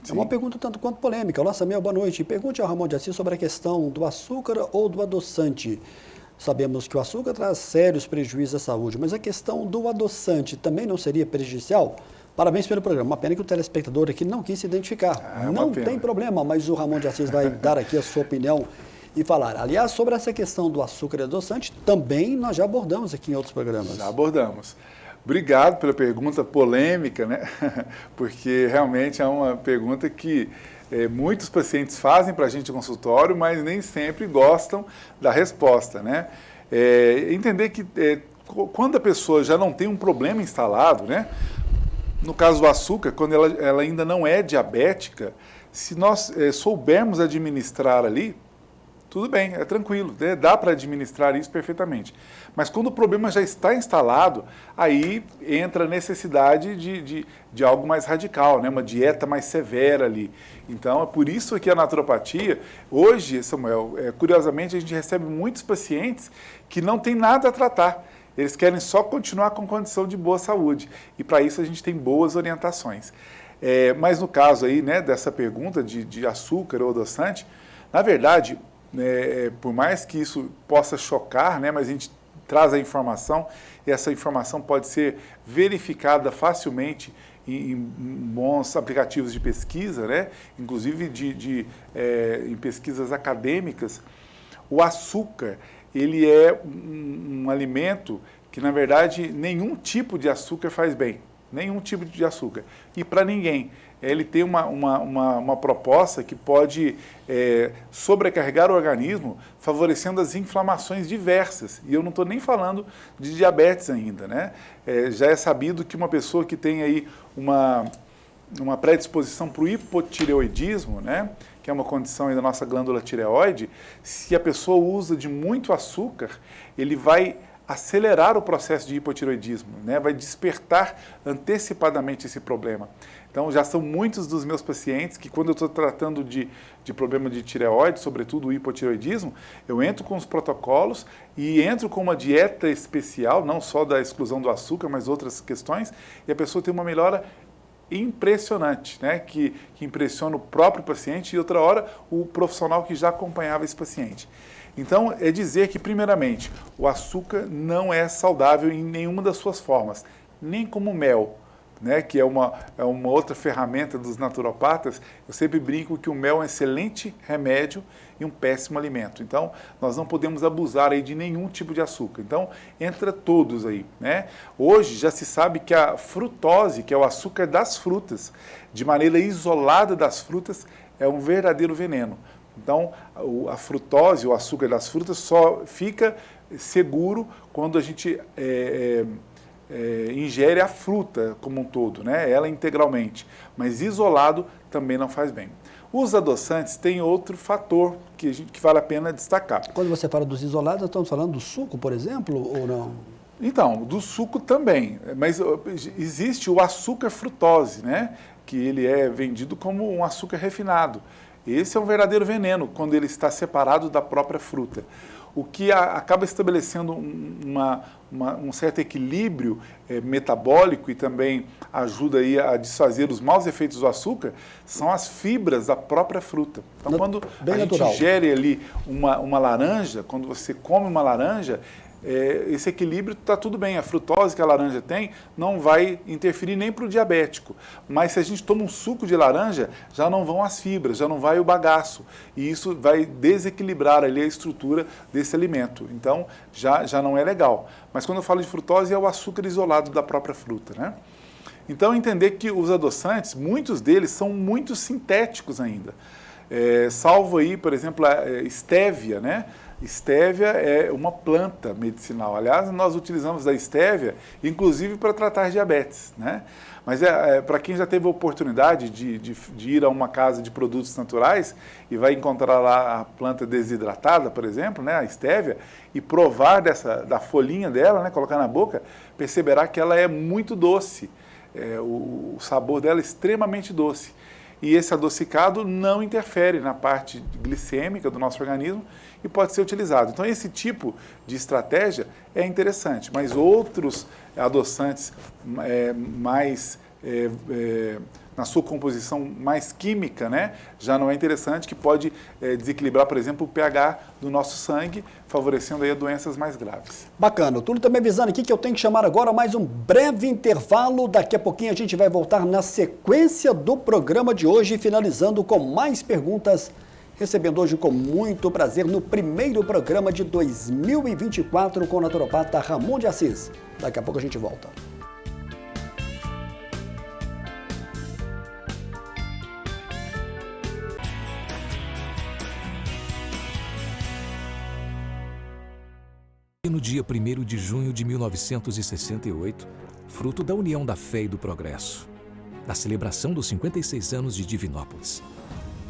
Sim. É uma pergunta tanto quanto polêmica. Olá, Samuel, boa noite. Pergunte ao Ramon de Assis sobre a questão do açúcar ou do adoçante. Sabemos que o açúcar traz sérios prejuízos à saúde, mas a questão do adoçante também não seria prejudicial? Parabéns pelo programa. Uma pena que o telespectador aqui não quis se identificar. Não tem problema, mas o Ramon de Assis vai dar aqui a sua opinião e falar. Aliás, sobre essa questão do açúcar e adoçante, também nós já abordamos aqui em outros programas. Já abordamos. Obrigado pela pergunta polêmica, né? Porque realmente é uma pergunta que muitos pacientes fazem para a gente no consultório, mas nem sempre gostam da resposta, né? Entender que quando a pessoa já não tem um problema instalado, né? No caso do açúcar, quando ela ainda não é diabética, se nós soubermos administrar ali, tudo bem, é tranquilo, né? Dá para administrar isso perfeitamente. Mas quando o problema já está instalado, aí entra a necessidade de algo mais radical, né? Uma dieta mais severa ali. Então, é por isso que a naturopatia, hoje, Samuel, curiosamente, a gente recebe muitos pacientes que não tem nada a tratar. Eles querem só continuar com condição de boa saúde. E para isso a gente tem boas orientações. Mas no caso aí, né, dessa pergunta de açúcar ou adoçante, na verdade, por mais que isso possa chocar, né, mas a gente traz a informação, e essa informação pode ser verificada facilmente em bons aplicativos de pesquisa, né, inclusive em pesquisas acadêmicas. O açúcar, ele é um alimento que, na verdade, nenhum tipo de açúcar faz bem. Nenhum tipo de açúcar. E para ninguém. Ele tem uma proposta que pode sobrecarregar o organismo, favorecendo as inflamações diversas. E eu não estou nem falando de diabetes ainda, né? Já é sabido que uma pessoa que tem aí uma predisposição para o hipotireoidismo, né? Que é uma condição aí da nossa glândula tireoide, se a pessoa usa de muito açúcar, ele vai acelerar o processo de hipotireoidismo, né? Vai despertar antecipadamente esse problema. Então, já são muitos dos meus pacientes que, quando eu estou tratando de problema de tireoide, sobretudo o hipotireoidismo, eu entro com os protocolos e entro com uma dieta especial, não só da exclusão do açúcar, mas outras questões, e a pessoa tem uma melhora impressionante, né? Que impressiona o próprio paciente e, outra hora, o profissional que já acompanhava esse paciente. Então, é dizer que, primeiramente, o açúcar não é saudável em nenhuma das suas formas. nem como mel, né, que é uma outra ferramenta dos naturopatas. Eu sempre brinco que o mel é um excelente remédio e um péssimo alimento. Então, nós não podemos abusar aí de nenhum tipo de açúcar. Então, entra todos aí, né? Hoje já se sabe que a frutose, que é o açúcar das frutas, de maneira isolada das frutas, é um verdadeiro veneno. Então, a frutose, o açúcar das frutas, só fica seguro quando a gente ingere a fruta como um todo, né? Ela integralmente, mas isolado também não faz bem. Os adoçantes têm outro fator que vale a pena destacar. Quando você fala dos isolados, nós estamos falando do suco, por exemplo, ou não? Então, do suco também, mas existe o açúcar frutose, né? Que ele é vendido como um açúcar refinado. Esse é um verdadeiro veneno quando ele está separado da própria fruta. O que acaba estabelecendo um certo equilíbrio metabólico e também ajuda aí a desfazer os maus efeitos do açúcar são as fibras da própria fruta. Então, quando a gente ingere ali uma laranja, quando você come uma laranja, esse equilíbrio está tudo bem. A frutose que a laranja tem não vai interferir nem para o diabético. Mas se a gente toma um suco de laranja, já não vão as fibras, já não vai o bagaço. E isso vai desequilibrar ali a estrutura desse alimento. Então, já não é legal. Mas quando eu falo de frutose, é o açúcar isolado da própria fruta, né? Então, entender que os adoçantes, muitos deles são muito sintéticos ainda. Salvo aí, por exemplo, a estévia, né? Estévia é uma planta medicinal. Aliás, nós utilizamos a estévia, inclusive, para tratar diabetes, né? Mas para quem já teve a oportunidade de ir a uma casa de produtos naturais e vai encontrar lá a planta desidratada, por exemplo, né, a estévia, e provar da folhinha dela, né, colocar na boca, perceberá que ela é muito doce. O sabor dela é extremamente doce. E esse adocicado não interfere na parte glicêmica do nosso organismo e pode ser utilizado. Então, esse tipo de estratégia é interessante, mas outros adoçantes na sua composição mais química, né, já não é interessante, que pode desequilibrar, por exemplo, o pH do nosso sangue, favorecendo aí doenças mais graves. Bacana. O Túlio está me avisando aqui que eu tenho que chamar agora mais um breve intervalo. Daqui a pouquinho a gente vai voltar na sequência do programa de hoje, finalizando com mais perguntas, recebendo hoje com muito prazer no primeiro programa de 2024 com o naturopata Ramon de Assis. Daqui a pouco a gente volta. No dia 1º de junho de 1968, fruto da união da fé e do progresso, da celebração dos 56 anos de Divinópolis,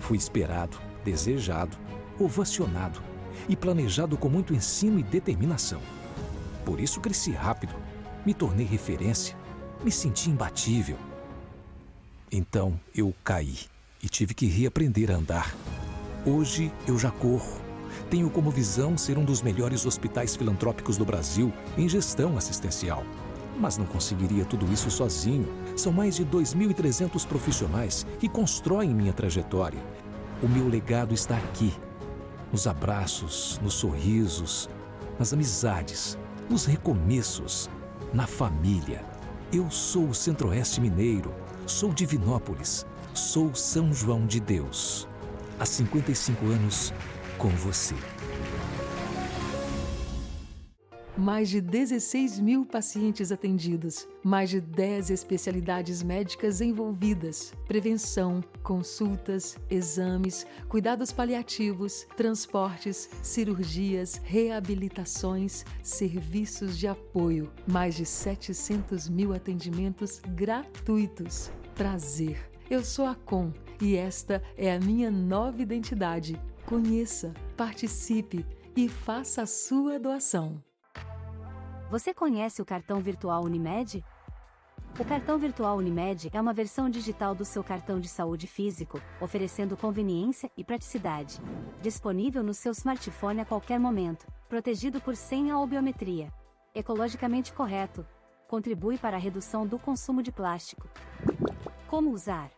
fui esperado, desejado, ovacionado e planejado com muito ensino e determinação. Por isso cresci rápido, me tornei referência, me senti imbatível. Então eu caí e tive que reaprender a andar. Hoje eu já corro. Tenho como visão ser um dos melhores hospitais filantrópicos do Brasil em gestão assistencial. Mas não conseguiria tudo isso sozinho. São mais de 2.300 profissionais que constroem minha trajetória. O meu legado está aqui, nos abraços, nos sorrisos, nas amizades, nos recomeços, na família. Eu sou o Centro-Oeste Mineiro, sou Divinópolis, sou São João de Deus. Há 55 anos, com você. Mais de 16 mil pacientes atendidos, mais de 10 especialidades médicas envolvidas, prevenção, consultas, exames, cuidados paliativos, transportes, cirurgias, reabilitações, serviços de apoio, mais de 700 mil atendimentos gratuitos. Prazer, eu sou a Com e esta é a minha nova identidade. Conheça, participe e faça a sua doação. Você conhece o cartão virtual Unimed? O cartão virtual Unimed é uma versão digital do seu cartão de saúde físico, oferecendo conveniência e praticidade. Disponível no seu smartphone a qualquer momento, protegido por senha ou biometria. Ecologicamente correto. Contribui para a redução do consumo de plástico. Como usar?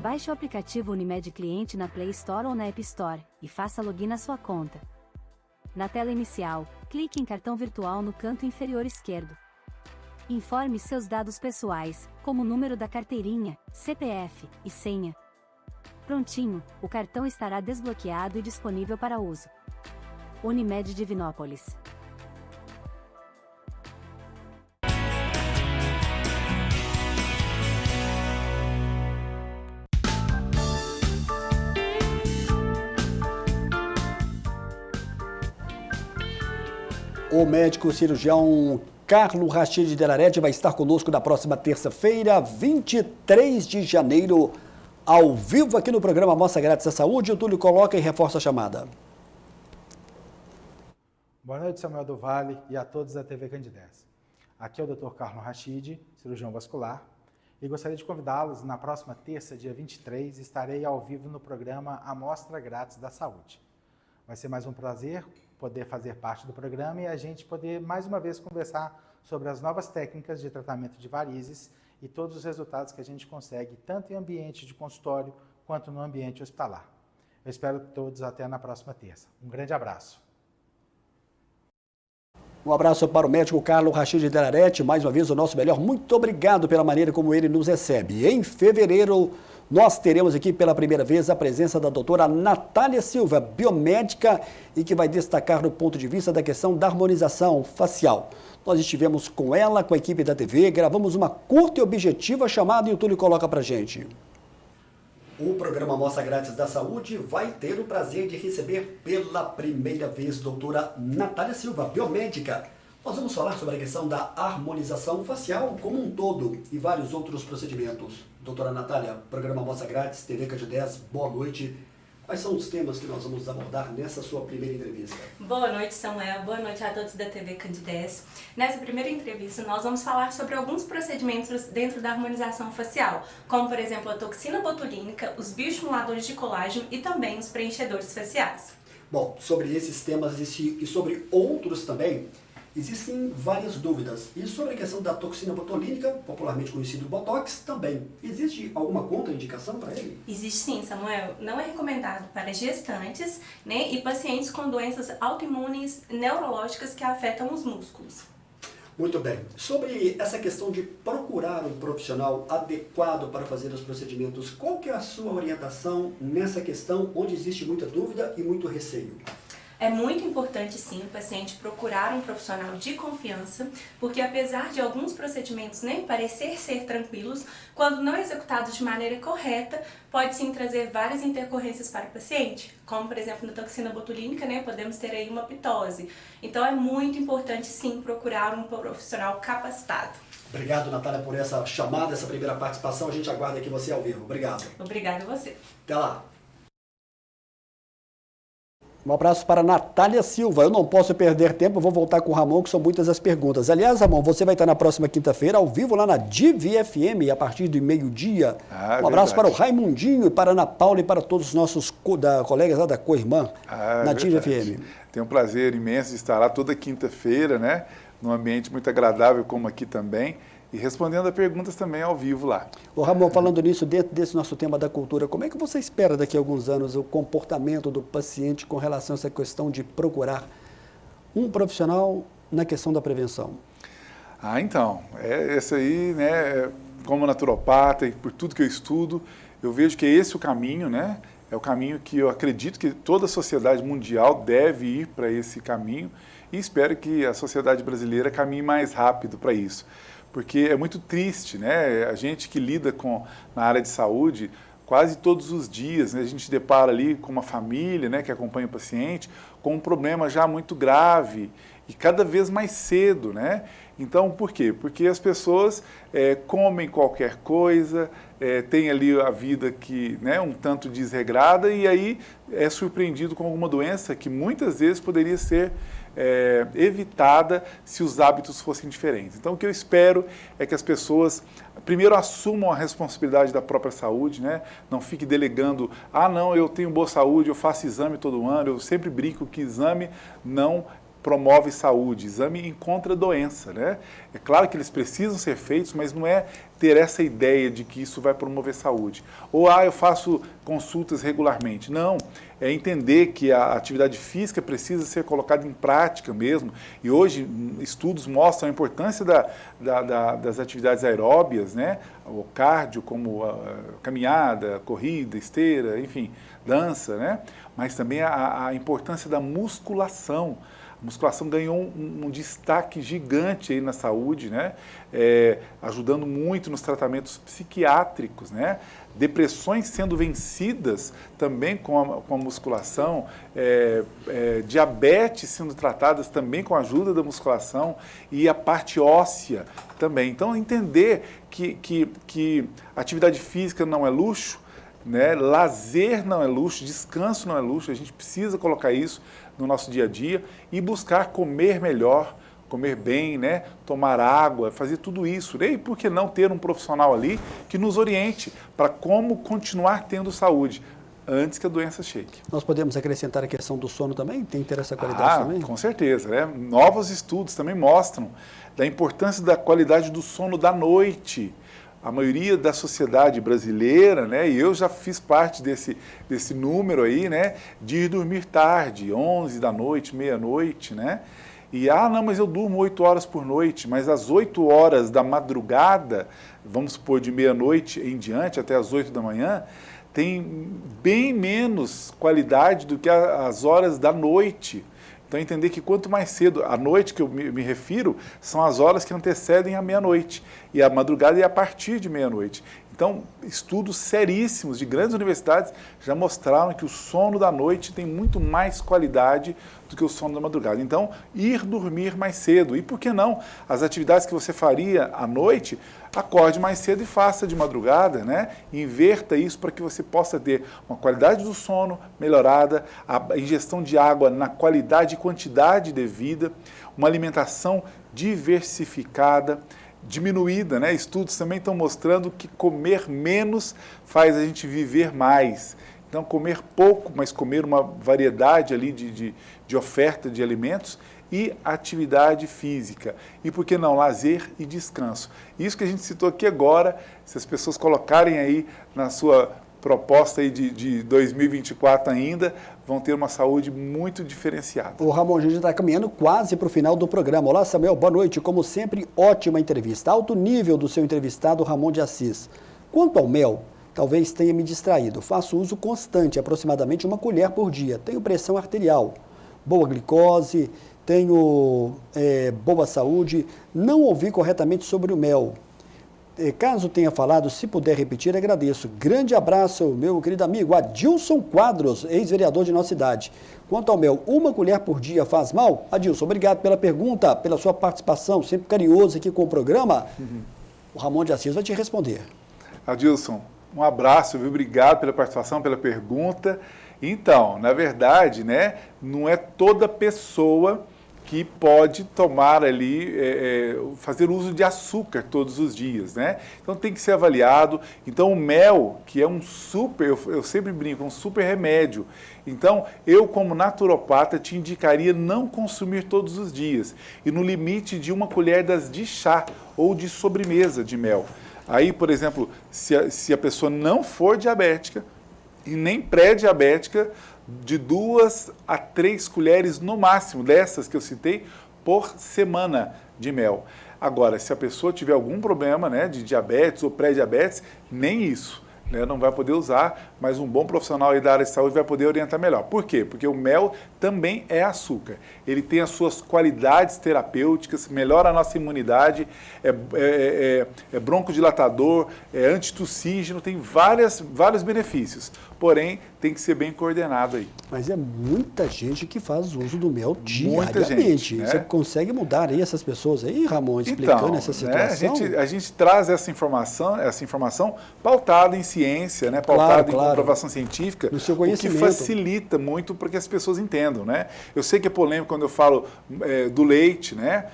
Baixe o aplicativo Unimed Cliente na Play Store ou na App Store e faça login na sua conta. Na tela inicial, clique em cartão virtual no canto inferior esquerdo. Informe seus dados pessoais, como o número da carteirinha, CPF e senha. Prontinho, o cartão estará desbloqueado e disponível para uso. Unimed Divinópolis. O médico cirurgião Carlos Rachid Delarete vai estar conosco na próxima terça-feira, 23 de janeiro, ao vivo aqui no programa Mostra Grátis da Saúde. O Túlio coloca e reforça a chamada. Boa noite, Samuel do Vale e a todos da TV Candidez. Aqui é o Dr. Carlos Rachid, cirurgião vascular, e gostaria de convidá-los na próxima terça, dia 23, estarei ao vivo no programa Amostra Grátis da Saúde. Vai ser mais um prazer poder fazer parte do programa e a gente poder mais uma vez conversar sobre as novas técnicas de tratamento de varizes e todos os resultados que a gente consegue, tanto em ambiente de consultório quanto no ambiente hospitalar. Eu espero todos até na próxima terça. Um grande abraço. Um abraço para o médico Carlos Rachid Delarete, mais uma vez o nosso melhor. Muito obrigado pela maneira como ele nos recebe. Em fevereiro, nós teremos aqui pela primeira vez a presença da doutora Natália Silva, biomédica, e que vai destacar do ponto de vista da questão da harmonização facial. Nós estivemos com ela, com a equipe da TV, gravamos uma curta e objetiva chamada e o Túlio coloca pra gente. O programa Mostra Grátis da Saúde vai ter o prazer de receber pela primeira vez a doutora Natália Silva, biomédica. Nós vamos falar sobre a questão da harmonização facial como um todo e vários outros procedimentos. Doutora Natália, programa Mostra Grátis, TV Candidez, boa noite. Quais são os temas que nós vamos abordar nessa sua primeira entrevista? Boa noite, Samuel. Boa noite a todos da TV Candidez. Nessa primeira entrevista, nós vamos falar sobre alguns procedimentos dentro da harmonização facial, como, por exemplo, a toxina botulínica, os bioestimuladores de colágeno e também os preenchedores faciais. Bom, sobre esses temas e sobre outros também, existem várias dúvidas. E sobre a questão da toxina botulínica, popularmente conhecido Botox, também. Existe alguma contraindicação para ele? Existe sim, Samuel. Não é recomendado para gestantes, né, e pacientes com doenças autoimunes neurológicas que afetam os músculos. Muito bem. Sobre essa questão de procurar um profissional adequado para fazer os procedimentos, qual que é a sua orientação nessa questão onde existe muita dúvida e muito receio? É muito importante, sim, o paciente procurar um profissional de confiança, porque apesar de alguns procedimentos nem parecer ser tranquilos, quando não executados de maneira correta, pode sim trazer várias intercorrências para o paciente, como por exemplo na toxina botulínica, né, podemos ter aí uma pitose. Então é muito importante, sim, procurar um profissional capacitado. Obrigado, Natália, por essa chamada, essa primeira participação. A gente aguarda aqui você ao vivo. Obrigado. Obrigada a você. Até lá. Um abraço para a Natália Silva. Eu não posso perder tempo, vou voltar com o Ramon, que são muitas as perguntas. Aliás, Ramon, você vai estar na próxima quinta-feira, ao vivo, lá na Div FM, a partir do meio-dia. Um abraço para o Raimundinho, e para a Ana Paula e para todos os nossos colegas lá da co-irmã, na Div FM. Tenho um prazer imenso de estar lá toda quinta-feira, né? Num ambiente muito agradável, como aqui também. E respondendo a perguntas também ao vivo lá. Ô Ramon, falando nisso, dentro desse nosso tema da cultura, como é que você espera daqui a alguns anos o comportamento do paciente com relação a essa questão de procurar um profissional na questão da prevenção? Então, esse aí, né, como naturopata e por tudo que eu estudo, eu vejo que é esse o caminho, né? É o caminho que eu acredito que toda a sociedade mundial deve ir para esse caminho e espero que a sociedade brasileira caminhe mais rápido para isso. Porque é muito triste, né? A gente que lida na área de saúde, quase todos os dias, né, a gente depara ali com uma família, né, que acompanha o paciente, com um problema já muito grave e cada vez mais cedo, né? Então, por quê? Porque as pessoas comem qualquer coisa, tem ali a vida que, né, um tanto desregrada e aí é surpreendido com alguma doença que muitas vezes poderia ser evitada se os hábitos fossem diferentes. Então, o que eu espero é que as pessoas, primeiro, assumam a responsabilidade da própria saúde, né? Não fique delegando, não, eu tenho boa saúde, eu faço exame todo ano, eu sempre brinco que exame não promove saúde, exame encontra doença, né? É claro que eles precisam ser feitos, mas não é ter essa ideia de que isso vai promover saúde. Ou, eu faço consultas regularmente. Não, é entender que a atividade física precisa ser colocada em prática mesmo. E hoje, estudos mostram a importância das atividades aeróbias, né? O cardio, como caminhada, corrida, esteira, enfim, dança, né? Mas também a importância da musculação. A musculação ganhou um destaque gigante aí na saúde, né? Ajudando muito nos tratamentos psiquiátricos, né? Depressões sendo vencidas também com a musculação, diabetes sendo tratadas também com a ajuda da musculação e a parte óssea também. Então, entender que atividade física não é luxo, né? Lazer não é luxo, descanso não é luxo, a gente precisa colocar isso no nosso dia a dia e buscar comer melhor, comer bem, né? Tomar água, fazer tudo isso. E por que não ter um profissional ali que nos oriente para como continuar tendo saúde antes que a doença chegue? Nós podemos acrescentar a questão do sono também? Tem que ter essa qualidade também? Com certeza, né? Novos estudos também mostram da importância da qualidade do sono da noite. A maioria da sociedade brasileira, né, e eu já fiz parte desse número aí, né, de ir dormir tarde, 11 da noite, meia-noite, né, e não, mas eu durmo 8 horas por noite, mas às 8 horas da madrugada, vamos supor de meia-noite em diante, até às 8 da manhã, tem bem menos qualidade do que as horas da noite. Então, entender que quanto mais cedo, a noite que eu me refiro, são as horas que antecedem a meia-noite. E a madrugada é a partir de meia-noite. Então, estudos seríssimos de grandes universidades já mostraram que o sono da noite tem muito mais qualidade do que o sono da madrugada. Então, ir dormir mais cedo. E por que não? As atividades que você faria à noite, acorde mais cedo e faça de madrugada, né? Inverta isso para que você possa ter uma qualidade do sono melhorada, a ingestão de água na qualidade e quantidade devida, uma alimentação diversificada, diminuída, né? Estudos também estão mostrando que comer menos faz a gente viver mais. Então, comer pouco, mas comer uma variedade ali de oferta de alimentos e atividade física. E por que não? Lazer e descanso. Isso que a gente citou aqui agora, se as pessoas colocarem aí na sua proposta aí de 2024 ainda, vão ter uma saúde muito diferenciada. O Ramon, a gente está caminhando quase para o final do programa. Olá, Samuel, boa noite. Como sempre, ótima entrevista. Alto nível do seu entrevistado, Ramon de Assis. Quanto ao mel, talvez tenha me distraído. Faço uso constante, aproximadamente 1 colher por dia. Tenho pressão arterial, boa glicose, tenho boa saúde. Não ouvi corretamente sobre o mel. Caso tenha falado, se puder repetir, agradeço. Grande abraço, meu querido amigo Adilson Quadros, ex-vereador de nossa cidade. Quanto ao mel, 1 colher por dia faz mal? Adilson, obrigado pela pergunta, pela sua participação, sempre carinhoso aqui com o programa. O Ramon de Assis vai te responder. Adilson, um abraço, viu? Obrigado pela participação, pela pergunta. Então, na verdade, né, não é toda pessoa que pode tomar ali, fazer uso de açúcar todos os dias, né? Então tem que ser avaliado. Então o mel, que é um super, eu sempre brinco, um super remédio. Então eu como naturopata te indicaria não consumir todos os dias e no limite de 1 colher de chá ou de sobremesa de mel. Aí, por exemplo, se a pessoa não for diabética e nem pré-diabética, de 2 a 3 colheres no máximo, dessas que eu citei, por semana de mel. Agora, se a pessoa tiver algum problema, né, de diabetes ou pré-diabetes, nem isso, né, não vai poder usar, mas um bom profissional aí da área de saúde vai poder orientar melhor. Por quê? Porque o mel também é açúcar. Ele tem as suas qualidades terapêuticas, melhora a nossa imunidade, é broncodilatador, é antitussígeno, tem vários benefícios. Porém, tem que ser bem coordenado aí. Mas é muita gente que faz uso do mel muita diariamente. Gente, né? Você consegue mudar aí essas pessoas aí, Ramon, explicando essa situação? Né, a gente traz essa informação pautada em ciência ciência, né, pautada Claro. em comprovação científica, No seu o que conhecimento. facilita muito para que as pessoas entendam, né? Eu sei que é polêmico quando eu falo do leite, né?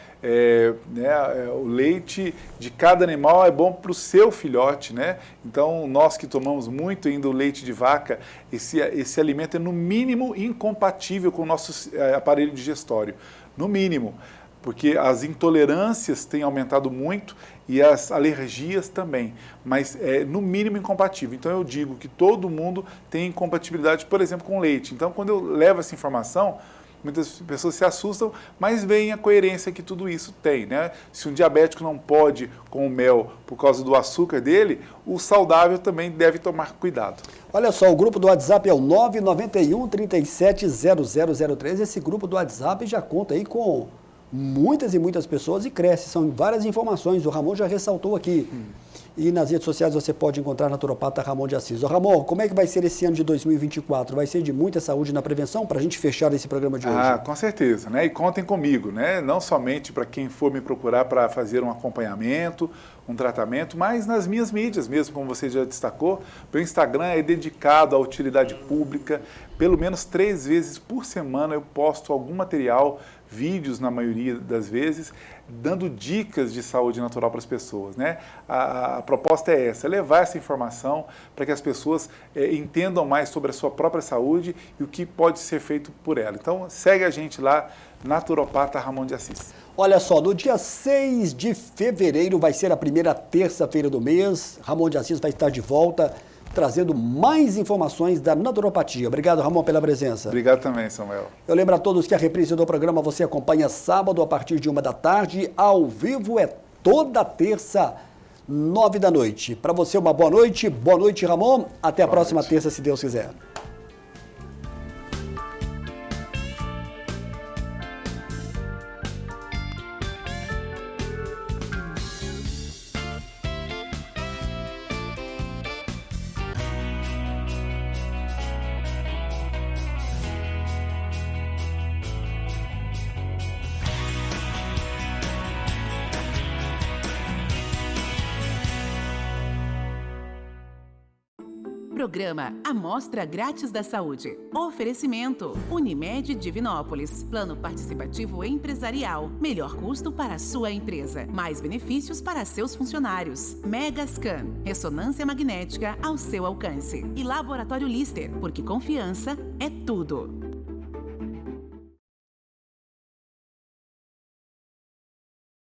O leite de cada animal é bom para o seu filhote, né? Então, nós que tomamos muito ainda o leite de vaca, esse alimento é no mínimo incompatível com o nosso aparelho digestório, no mínimo, porque as intolerâncias têm aumentado muito e as alergias também, mas é no mínimo incompatível. Então eu digo que todo mundo tem incompatibilidade, por exemplo, com leite. Então quando eu levo essa informação, muitas pessoas se assustam, mas veem a coerência que tudo isso tem, né? Se um diabético não pode com o mel por causa do açúcar dele, o saudável também deve tomar cuidado. Olha só, o grupo do WhatsApp é o 991 37 0003. Esse grupo do WhatsApp já conta aí com muitas e muitas pessoas e cresce. São várias informações, o Ramon já ressaltou aqui. E nas redes sociais você pode encontrar naturopata Ramon de Assis. Ô Ramon, como é que vai ser esse ano de 2024? Vai ser de muita saúde na prevenção para a gente fechar esse programa de hoje? Ah, com certeza, né? E contem comigo, né? Não somente para quem for me procurar para fazer um acompanhamento, um tratamento, mas nas minhas mídias mesmo, como você já destacou. Meu Instagram é dedicado à utilidade pública. Pelo menos 3 vezes por semana eu posto algum material, vídeos na maioria das vezes, dando dicas de saúde natural para as pessoas, né? A proposta é essa, levar essa informação para que as pessoas entendam mais sobre a sua própria saúde e o que pode ser feito por ela. Então, segue a gente lá, Naturopata Ramon de Assis. Olha só, no dia 6 de fevereiro vai ser a primeira terça-feira do mês. Ramon de Assis vai estar de volta, trazendo mais informações da naturopatia. Obrigado, Ramon, pela presença. Obrigado também, Samuel. Eu lembro a todos que a reprise do programa você acompanha sábado a partir de 13h. Ao vivo é toda terça, 21h. Para você, uma boa noite. Boa noite, Ramon. Até a próxima terça, se Deus quiser. Programa Amostra Grátis da Saúde. Oferecimento Unimed Divinópolis. Plano participativo empresarial. Melhor custo para a sua empresa. Mais benefícios para seus funcionários. Megascan. Ressonância magnética ao seu alcance. E Laboratório Lister, porque confiança é tudo.